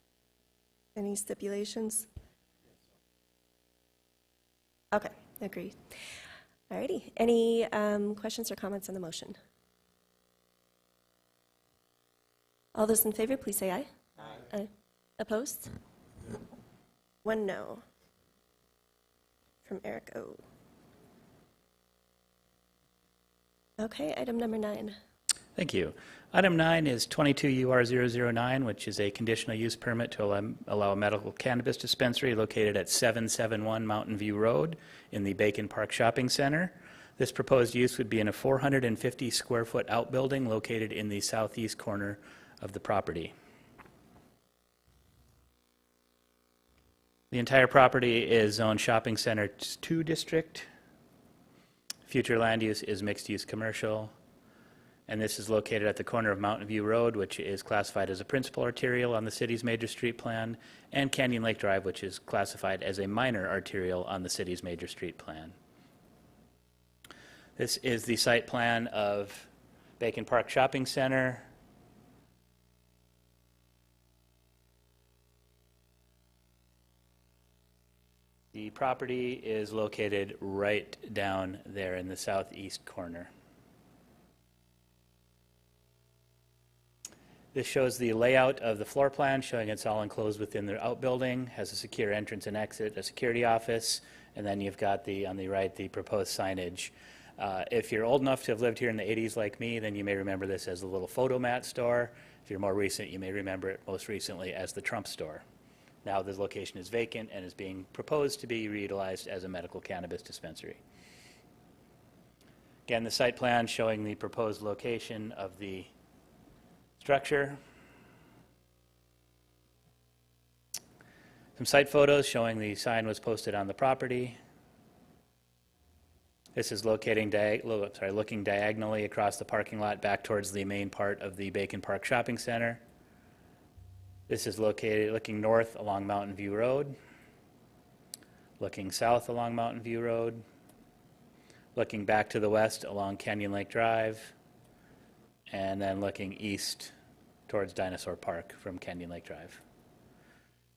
any stipulations? Okay, agreed. All righty. Any questions or comments on the motion? All those in favor, please say aye. Aye. Opposed? 1 no. From Eric O. Okay, item number 9. Thank you. Item 9 is 22 UR 009, which is a conditional use permit to allow a medical cannabis dispensary located at 771 Mountain View Road in the Bacon Park Shopping Center. This proposed use would be in a 450 square foot outbuilding located in the southeast corner of the property. The entire property is zoned Shopping Center 2 district. Future land use is mixed use commercial. And this is located at the corner of Mountain View Road, which is classified as a principal arterial on the city's major street plan, and Canyon Lake Drive, which is classified as a minor arterial on the city's major street plan. This is the site plan of Bacon Park Shopping Center. The property is located right down there in the southeast corner. This shows the layout of the floor plan, showing it's all enclosed within the outbuilding, has a secure entrance and exit, a security office, and then you've got on the right, the proposed signage. If you're old enough to have lived here in the 80s like me, then you may remember this as the little photomat store. If you're more recent, you may remember it most recently as the Trump store. Now this location is vacant and is being proposed to be reutilized as a medical cannabis dispensary. Again, the site plan showing the proposed location of the structure. Some site photos showing the sign was posted on the property. This is looking diagonally across the parking lot back towards the main part of the Bacon Park Shopping Center. This is located looking north along Mountain View Road, looking south along Mountain View Road, looking back to the west along Canyon Lake Drive, and then looking east towards Dinosaur Park from Canyon Lake Drive.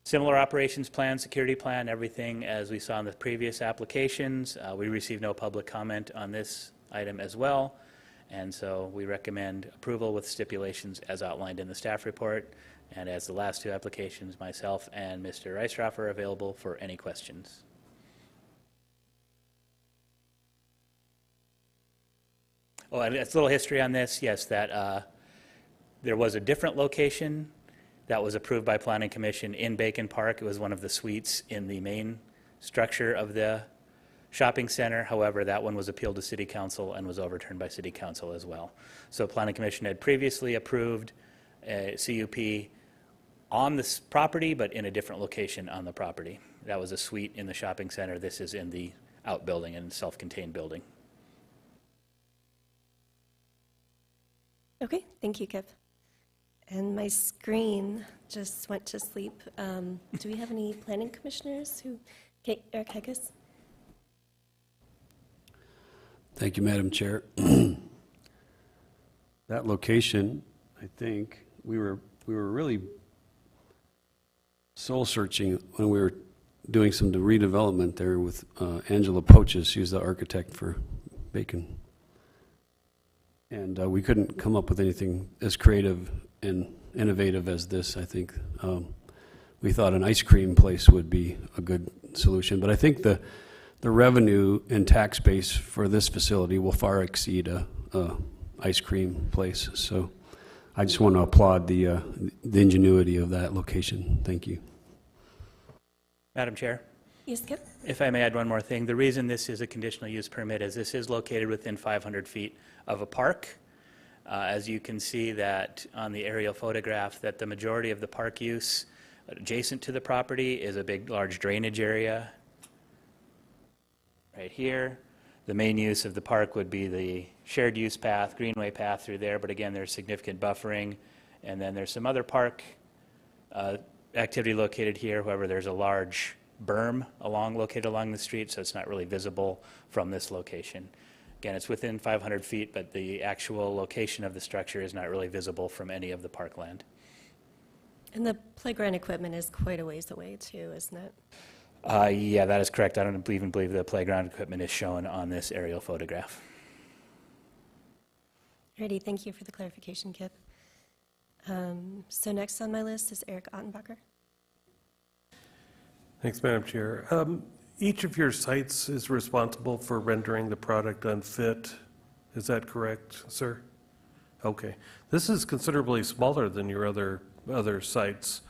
Similar operations plan, security plan, everything as we saw in the previous applications. We received no public comment on this item as well, and so we recommend approval with stipulations as outlined in the staff report. And as the last two applications, myself and Mr. Reistroff are available for any questions. Oh, and it's a little history on this. Yes, that there was a different location that was approved by Planning Commission in Bacon Park. It was one of the suites in the main structure of the shopping center. However, that one was appealed to City Council and was overturned by City Council as well. So Planning Commission had previously approved a CUP on this property, but in a different location on the property. That was a suite in the shopping center. This is in the outbuilding and self-contained building. Okay, thank you, Kip. And my screen just went to sleep. Do we have any planning commissioners who, okay, Eric Heckes? Thank you, Madam Chair. That location, I think, we were really soul searching when we were doing some redevelopment there with Angela Poches. She was the architect for Bacon. And we couldn't come up with anything as creative and innovative as this, I think. We thought an ice cream place would be a good solution, but I think the revenue and tax base for this facility will far exceed a ice cream place. So I just want to applaud the ingenuity of that location. Thank you. Madam Chair? Yes, Kip? If I may add one more thing, the reason this is a conditional use permit is this is located within 500 feet of a park. As you can see that on the aerial photograph, that the majority of the park use adjacent to the property is a big, large drainage area right here. The main use of the park would be the shared use path, greenway path through there, but again, there's significant buffering. And then there's some other park activity located here. However, there's a large berm located along the street, so it's not really visible from this location. Again, it's within 500 feet, but the actual location of the structure is not really visible from any of the parkland. And the playground equipment is quite a ways away too, isn't it? Yeah, that is correct. I don't even believe the playground equipment is shown on this aerial photograph. Alrighty, thank you for the clarification, Kip. So next on my list is Eric Ottenbacher. Thanks, Madam Chair. Each of your sites is responsible for rendering the product unfit. Is that correct, sir? Okay. This is considerably smaller than your other sites.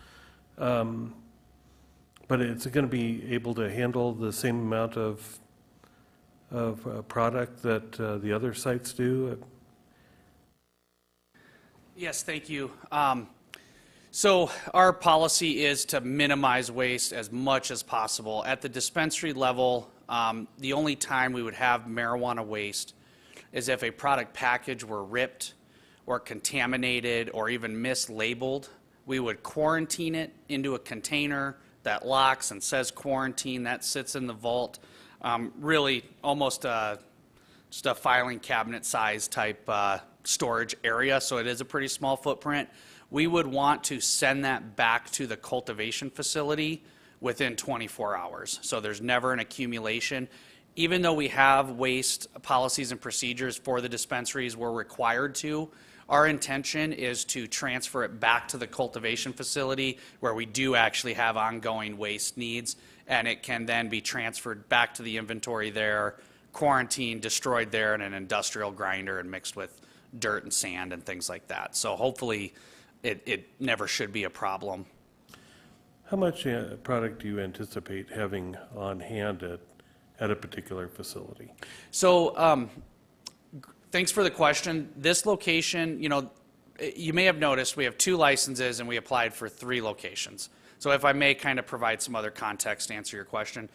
But it's going to be able to handle the same amount of product that the other sites do? Yes, thank you. So our policy is to minimize waste as much as possible. At the dispensary level, the only time we would have marijuana waste is if a product package were ripped or contaminated or even mislabeled. We would quarantine it into a container that locks and says quarantine. That sits in the vault. Really almost just a filing cabinet size type storage area, so it is a pretty small footprint. We would want to send that back to the cultivation facility within 24 hours. So there's never an accumulation. Even though we have waste policies and procedures for the dispensaries, we're required to. Our intention is to transfer it back to the cultivation facility where we do actually have ongoing waste needs, and it can then be transferred back to the inventory there, quarantined, destroyed there in an industrial grinder and mixed with dirt and sand and things like that. So hopefully it never should be a problem. How much product do you anticipate having on hand at a particular facility? So thanks for the question. This location, you know, you may have noticed we have 2 licenses and we applied for 3 locations. So if I may kind of provide some other context to answer your question.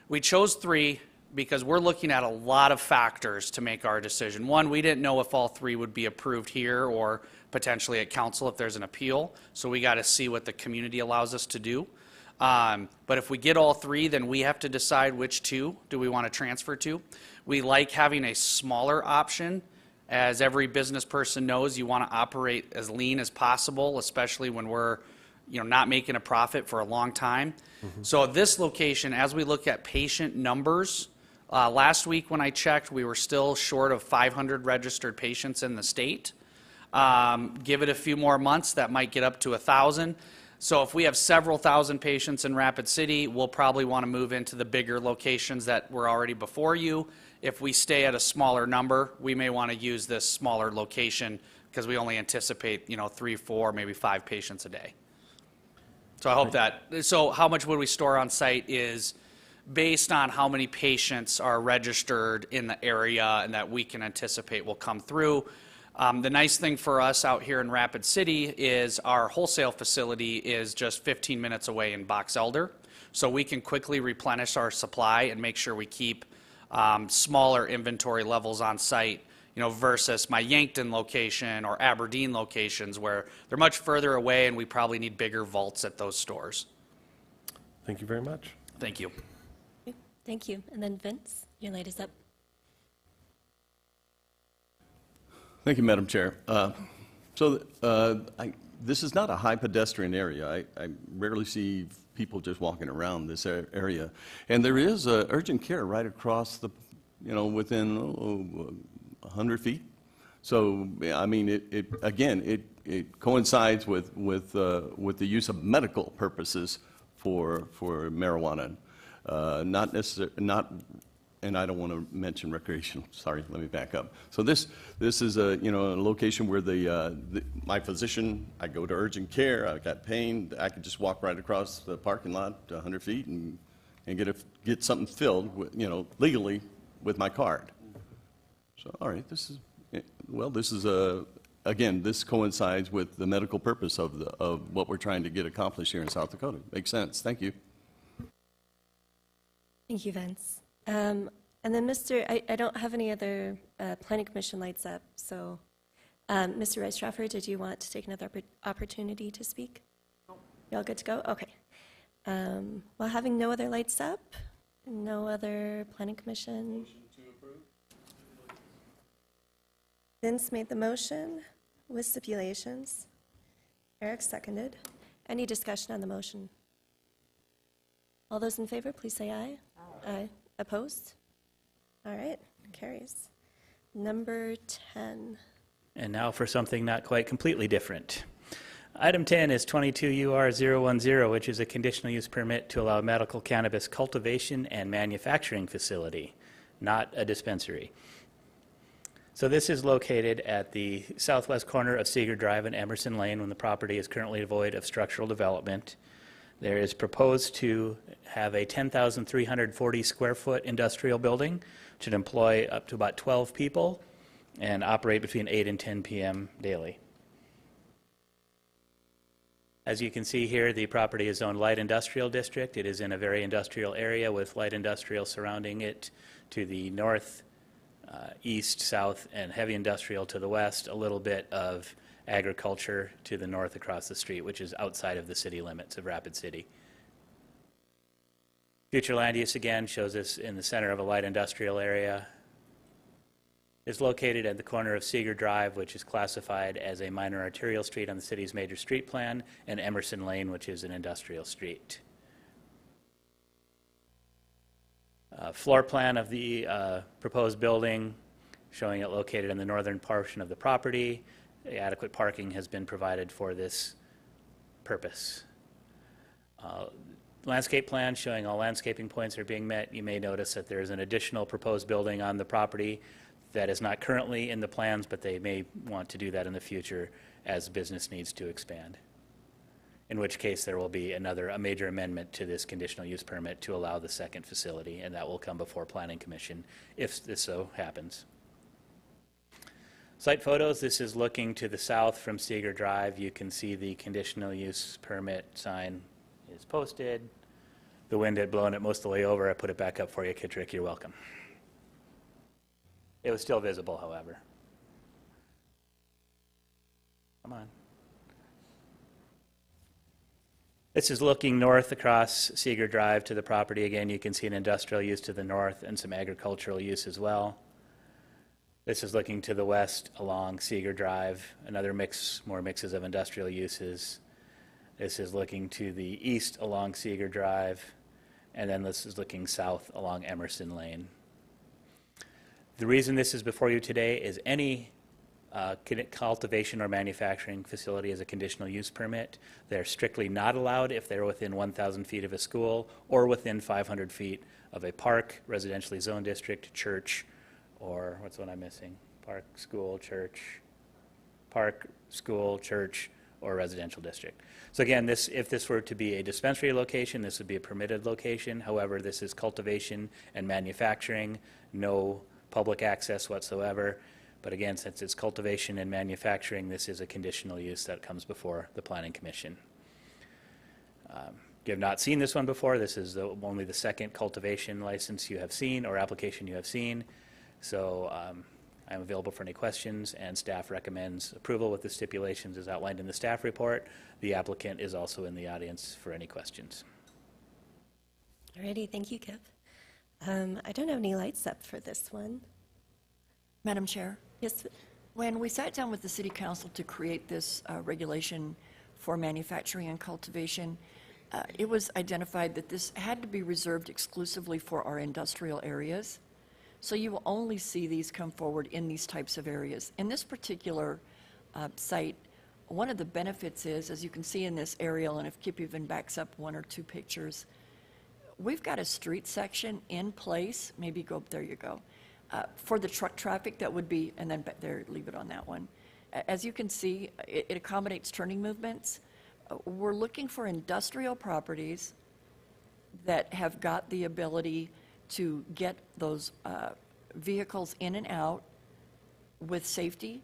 We chose 3 because we're looking at a lot of factors to make our decision. One, we didn't know if all 3 would be approved here or potentially at council if there's an appeal. So we got to see what the community allows us to do. But if we get all 3, then we have to decide which 2 do we want to transfer to. We like having a smaller option. As every business person knows, you want to operate as lean as possible, especially when we're, you know, not making a profit for a long time. So this location, as we look at patient numbers, last week when I checked, we were still short of 500 registered patients in the state. Give it a few more months, that might get up to 1,000. So if we have several thousand patients in Rapid City, we'll probably want to move into the bigger locations that were already before you. If we stay at a smaller number, we may want to use this smaller location because we only anticipate, you know, 3, 4, maybe 5 patients a day. So I hope that, so how much would we store on site is based on how many patients are registered in the area and that we can anticipate will come through. The nice thing for us out here in Rapid City is our wholesale facility is just 15 minutes away in Box Elder. So we can quickly replenish our supply and make sure we keep smaller inventory levels on site, you know, versus my Yankton location or Aberdeen locations where they're much further away and we probably need bigger vaults at those stores. Thank you very much. Thank you. Thank you. And then Vince, your light is up. Thank you, Madam Chair. This is not a high pedestrian area. I rarely see people just walking around this area. And there is urgent care right across the, you know, within 100 feet. So, I mean, it coincides with the use of medical purposes for marijuana. And I don't want to mention recreational. Sorry, let me back up. So this is a, you know, a location where my physician, I go to urgent care, I got pain, I could just walk right across the parking lot 100 feet and get something filled, with, you know, legally with my card. So, all right, this is again, this coincides with the medical purpose of what we're trying to get accomplished here in South Dakota. Makes sense. Thank you. Thank you, Vince. And then I don't have any other planning commission lights up, so Mr. Reistroffer, did you want to take another opportunity to speak? No. You all good to go? Okay. Well, having no other lights up, no other planning commission. Motion to approve. Vince made the motion with stipulations. Eric seconded. Any discussion on the motion? All those in favor, please say aye. Aye. Aye. Opposed? All right, carries. Number 10. And now for something not quite completely different. Item 10 is 22 UR 010, which is a conditional use permit to allow medical cannabis cultivation and manufacturing facility, not a dispensary. So this is located at the southwest corner of Seeger Drive and Emerson Lane when the property is currently devoid of structural development. There is proposed to have a 10,340 square foot industrial building, which would employ up to about 12 people and operate between 8 and 10 p.m. daily. As you can see here, the property is zoned light industrial district. It is in a very industrial area with light industrial surrounding it to the north, east, south, and heavy industrial to the west, a little bit of agriculture to the north across the street, which is outside of the city limits of Rapid City. Future land use again shows us in the center of a light industrial area. It's located at the corner of Seeger Drive, which is classified as a minor arterial street on the city's major street plan, and Emerson Lane, which is an industrial street. Floor plan of the proposed building, showing it located in the northern portion of the property. Adequate parking has been provided for this purpose. Landscape plan showing all landscaping points are being met. You may notice that there is an additional proposed building on the property that is not currently in the plans, but they may want to do that in the future as business needs to expand. In which case there will be a major amendment to this conditional use permit to allow the second facility, and that will come before Planning Commission if this so happens. Site photos, this is looking to the south from Seeger Drive. You can see the conditional use permit sign is posted. The wind had blown it most of the way over. I put it back up for you, Kittrick. You're welcome. It was still visible, however. Come on. This is looking north across Seeger Drive to the property. Again, you can see an industrial use to the north and some agricultural use as well. This is looking to the west along Seeger Drive, another more mixes of industrial uses. This is looking to the east along Seeger Drive, and then this is looking south along Emerson Lane. The reason this is before you today is any cultivation or manufacturing facility is a conditional use permit. They're strictly not allowed if they're within 1,000 feet of a school or within 500 feet of a park, residentially zoned district, church, or what's the one I'm missing? Park, school, church, or residential district. So again, if this were to be a dispensary location, this would be a permitted location. However, this is cultivation and manufacturing, no public access whatsoever. But again, since it's cultivation and manufacturing, this is a conditional use that comes before the Planning Commission. You have not seen this one before. This is only the second cultivation license you have seen or application you have seen. So I'm available for any questions, and staff recommends approval with the stipulations as outlined in the staff report. The applicant is also in the audience for any questions. Alrighty, thank you, Kip. I don't have any lights up for this one. Madam Chair, Yes, when we sat down with the City Council to create this regulation for manufacturing and cultivation, it was identified that this had to be reserved exclusively for our industrial areas. So you will only see these come forward in these types of areas. In this particular site, one of the benefits is, as you can see in this aerial, and if Kip even backs up one or two pictures, we've got a street section in place, maybe go, there you go, for the truck traffic that would be, and then back there, leave it on that one. As you can see, it accommodates turning movements. We're looking for industrial properties that have got the ability to get those vehicles in and out with safety.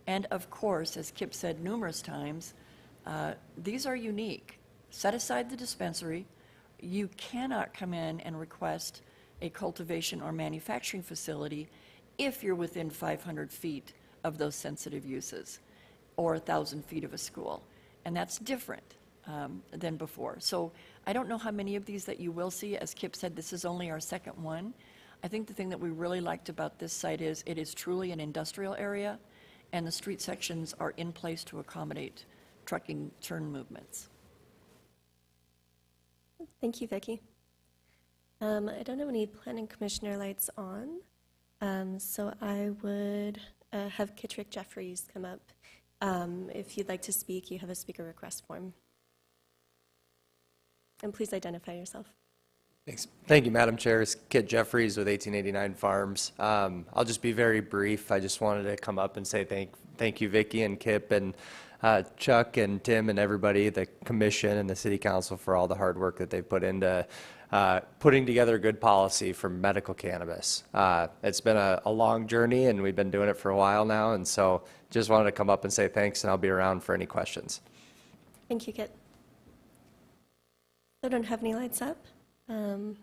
And of course, as Kip said numerous times, these are unique. Set aside the dispensary. You cannot come in and request a cultivation or manufacturing facility if you're within 500 feet of those sensitive uses or 1,000 feet of a school. And that's different than before. So I don't know how many of these that you will see. As Kip said, this is only our second one. I think the thing that we really liked about this site is it is truly an industrial area, and the street sections are in place to accommodate trucking turn movements. thank you, Vicki. I don't have any planning commissioner lights on, so I would have Kittrick Jeffries come up. If you'd like to speak, you have a speaker request form. And please identify yourself. Thanks. Thank you, Madam Chair. It's Kit Jeffries with 1889 Farms. I'll just be very brief. I just wanted to come up and say thank you, Vicki and Kip and Chuck and Tim and everybody, the commission and the city council for all the hard work that they've put into putting together a good policy for medical cannabis. It's been a long journey, and we've been doing it for a while now, and so just wanted to come up and say thanks, and I'll be around for any questions. Thank you, Kit. I don't have any lights up. Would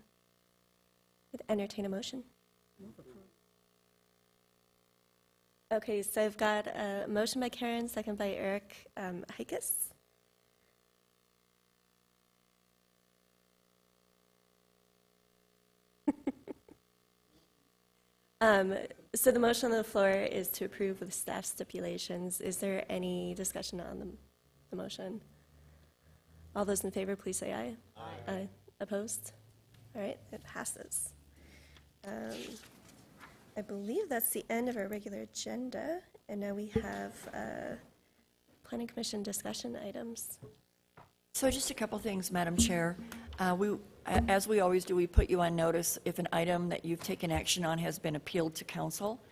entertain a motion. Okay, so I've got a motion by Karen, second by Eric Heikus. So the motion on the floor is to approve with staff stipulations. Is there any discussion on the motion? All those in favor, please say aye. Aye. Opposed? All right, it passes. I believe that's the end of our regular agenda, and now we have Planning Commission discussion items. So just a couple things, Madam Chair. As we always do, we put you on notice if an item that you've taken action on has been appealed to council.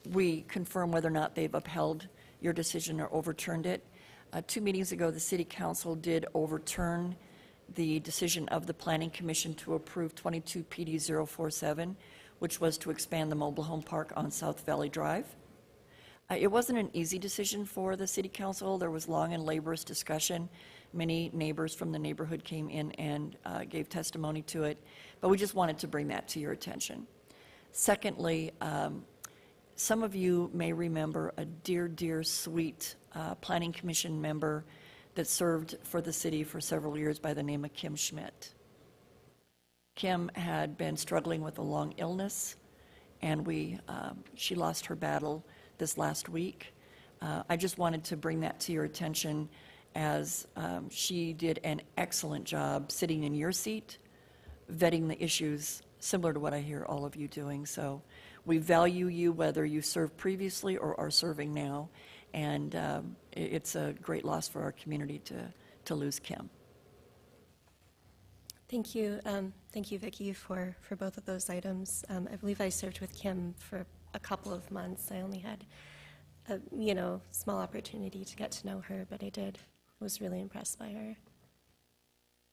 We confirm whether or not they've upheld your decision or overturned it. 2 meetings ago, the City Council did overturn the decision of the Planning Commission to approve 22 PD 047, which was to expand the mobile home park on South Valley Drive. It wasn't an easy decision for the City Council. There was long and laborious discussion. Many neighbors from the neighborhood came in and gave testimony to it, but we just wanted to bring that to your attention. Secondly, some of you may remember a dear, dear, sweet Planning Commission member that served for the city for several years by the name of Kim Schmidt. Kim had been struggling with a long illness, and she lost her battle this last week. I just wanted to bring that to your attention as she did an excellent job sitting in your seat, vetting the issues similar to what I hear all of you doing. So we value you whether you served previously or are serving now, and it's a great loss for our community to lose Kim. Thank you. Thank you, Vicki, for both of those items. I believe I served with Kim for a couple of months. I only had a small opportunity to get to know her, but I did. I was really impressed by her.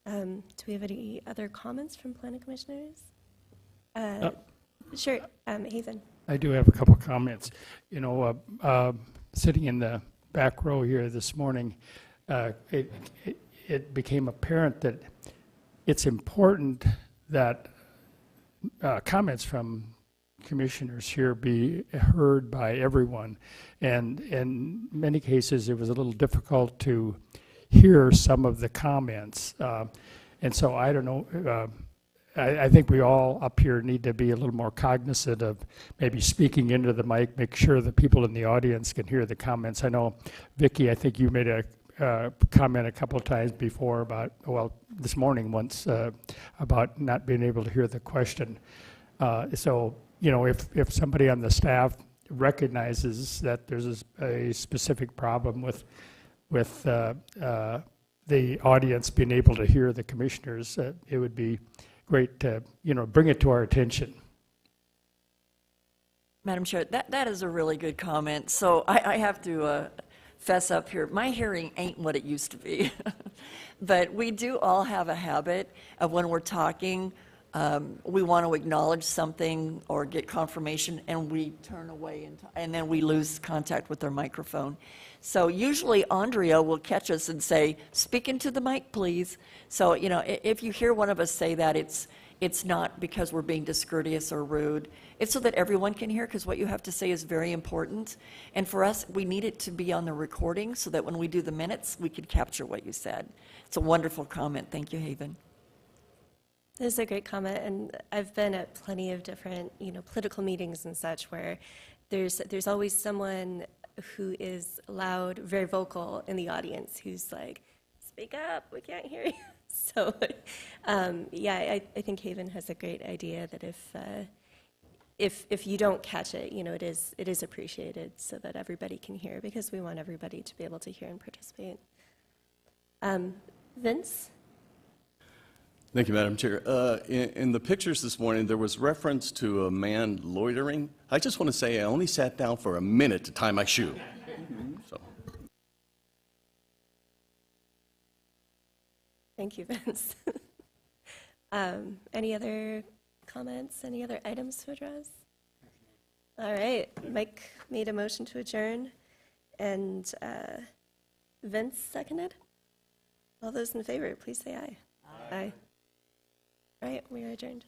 Do we have any other comments from planning commissioners? Sure, Haven. I do have a couple of comments. Sitting in the back row here this morning, it became apparent that it's important that comments from commissioners here be heard by everyone. And in many cases, it was a little difficult to hear some of the comments. And so I don't know, I think we all up here need to be a little more cognizant of maybe speaking into the mic, make sure that people in the audience can hear the comments. I know, Vicki, I think you made a comment a couple of times before about, well, this morning once, about not being able to hear the question. So, if somebody on the staff recognizes that there's a specific problem with the audience being able to hear the commissioners, it would be great to, bring it to our attention. Madam Chair, that is a really good comment. So I have to fess up here. My hearing ain't what it used to be. But we do all have a habit of when we're talking, we want to acknowledge something or get confirmation, and we turn away, and then we lose contact with our microphone. So usually Andrea will catch us and say, speak into the mic, please. So, if you hear one of us say that, it's not because we're being discourteous or rude. It's so that everyone can hear, because what you have to say is very important. And for us, we need it to be on the recording so that when we do the minutes, we can capture what you said. It's a wonderful comment. Thank you, Haven. This is a great comment, and I've been at plenty of different, political meetings and such where there's always someone who is loud, very vocal in the audience who's like, speak up, we can't hear you. So, I think Haven has a great idea that if you don't catch it, it is appreciated so that everybody can hear, because we want everybody to be able to hear and participate. Vince? Thank you, Madam Chair. In the pictures this morning, there was reference to a man loitering. I just want to say I only sat down for a minute to tie my shoe. So. Thank you, Vince. Any other comments? Any other items to address? All right. Mike made a motion to adjourn, and Vince seconded. All those in favor, please say aye. Aye. All right, we are adjourned.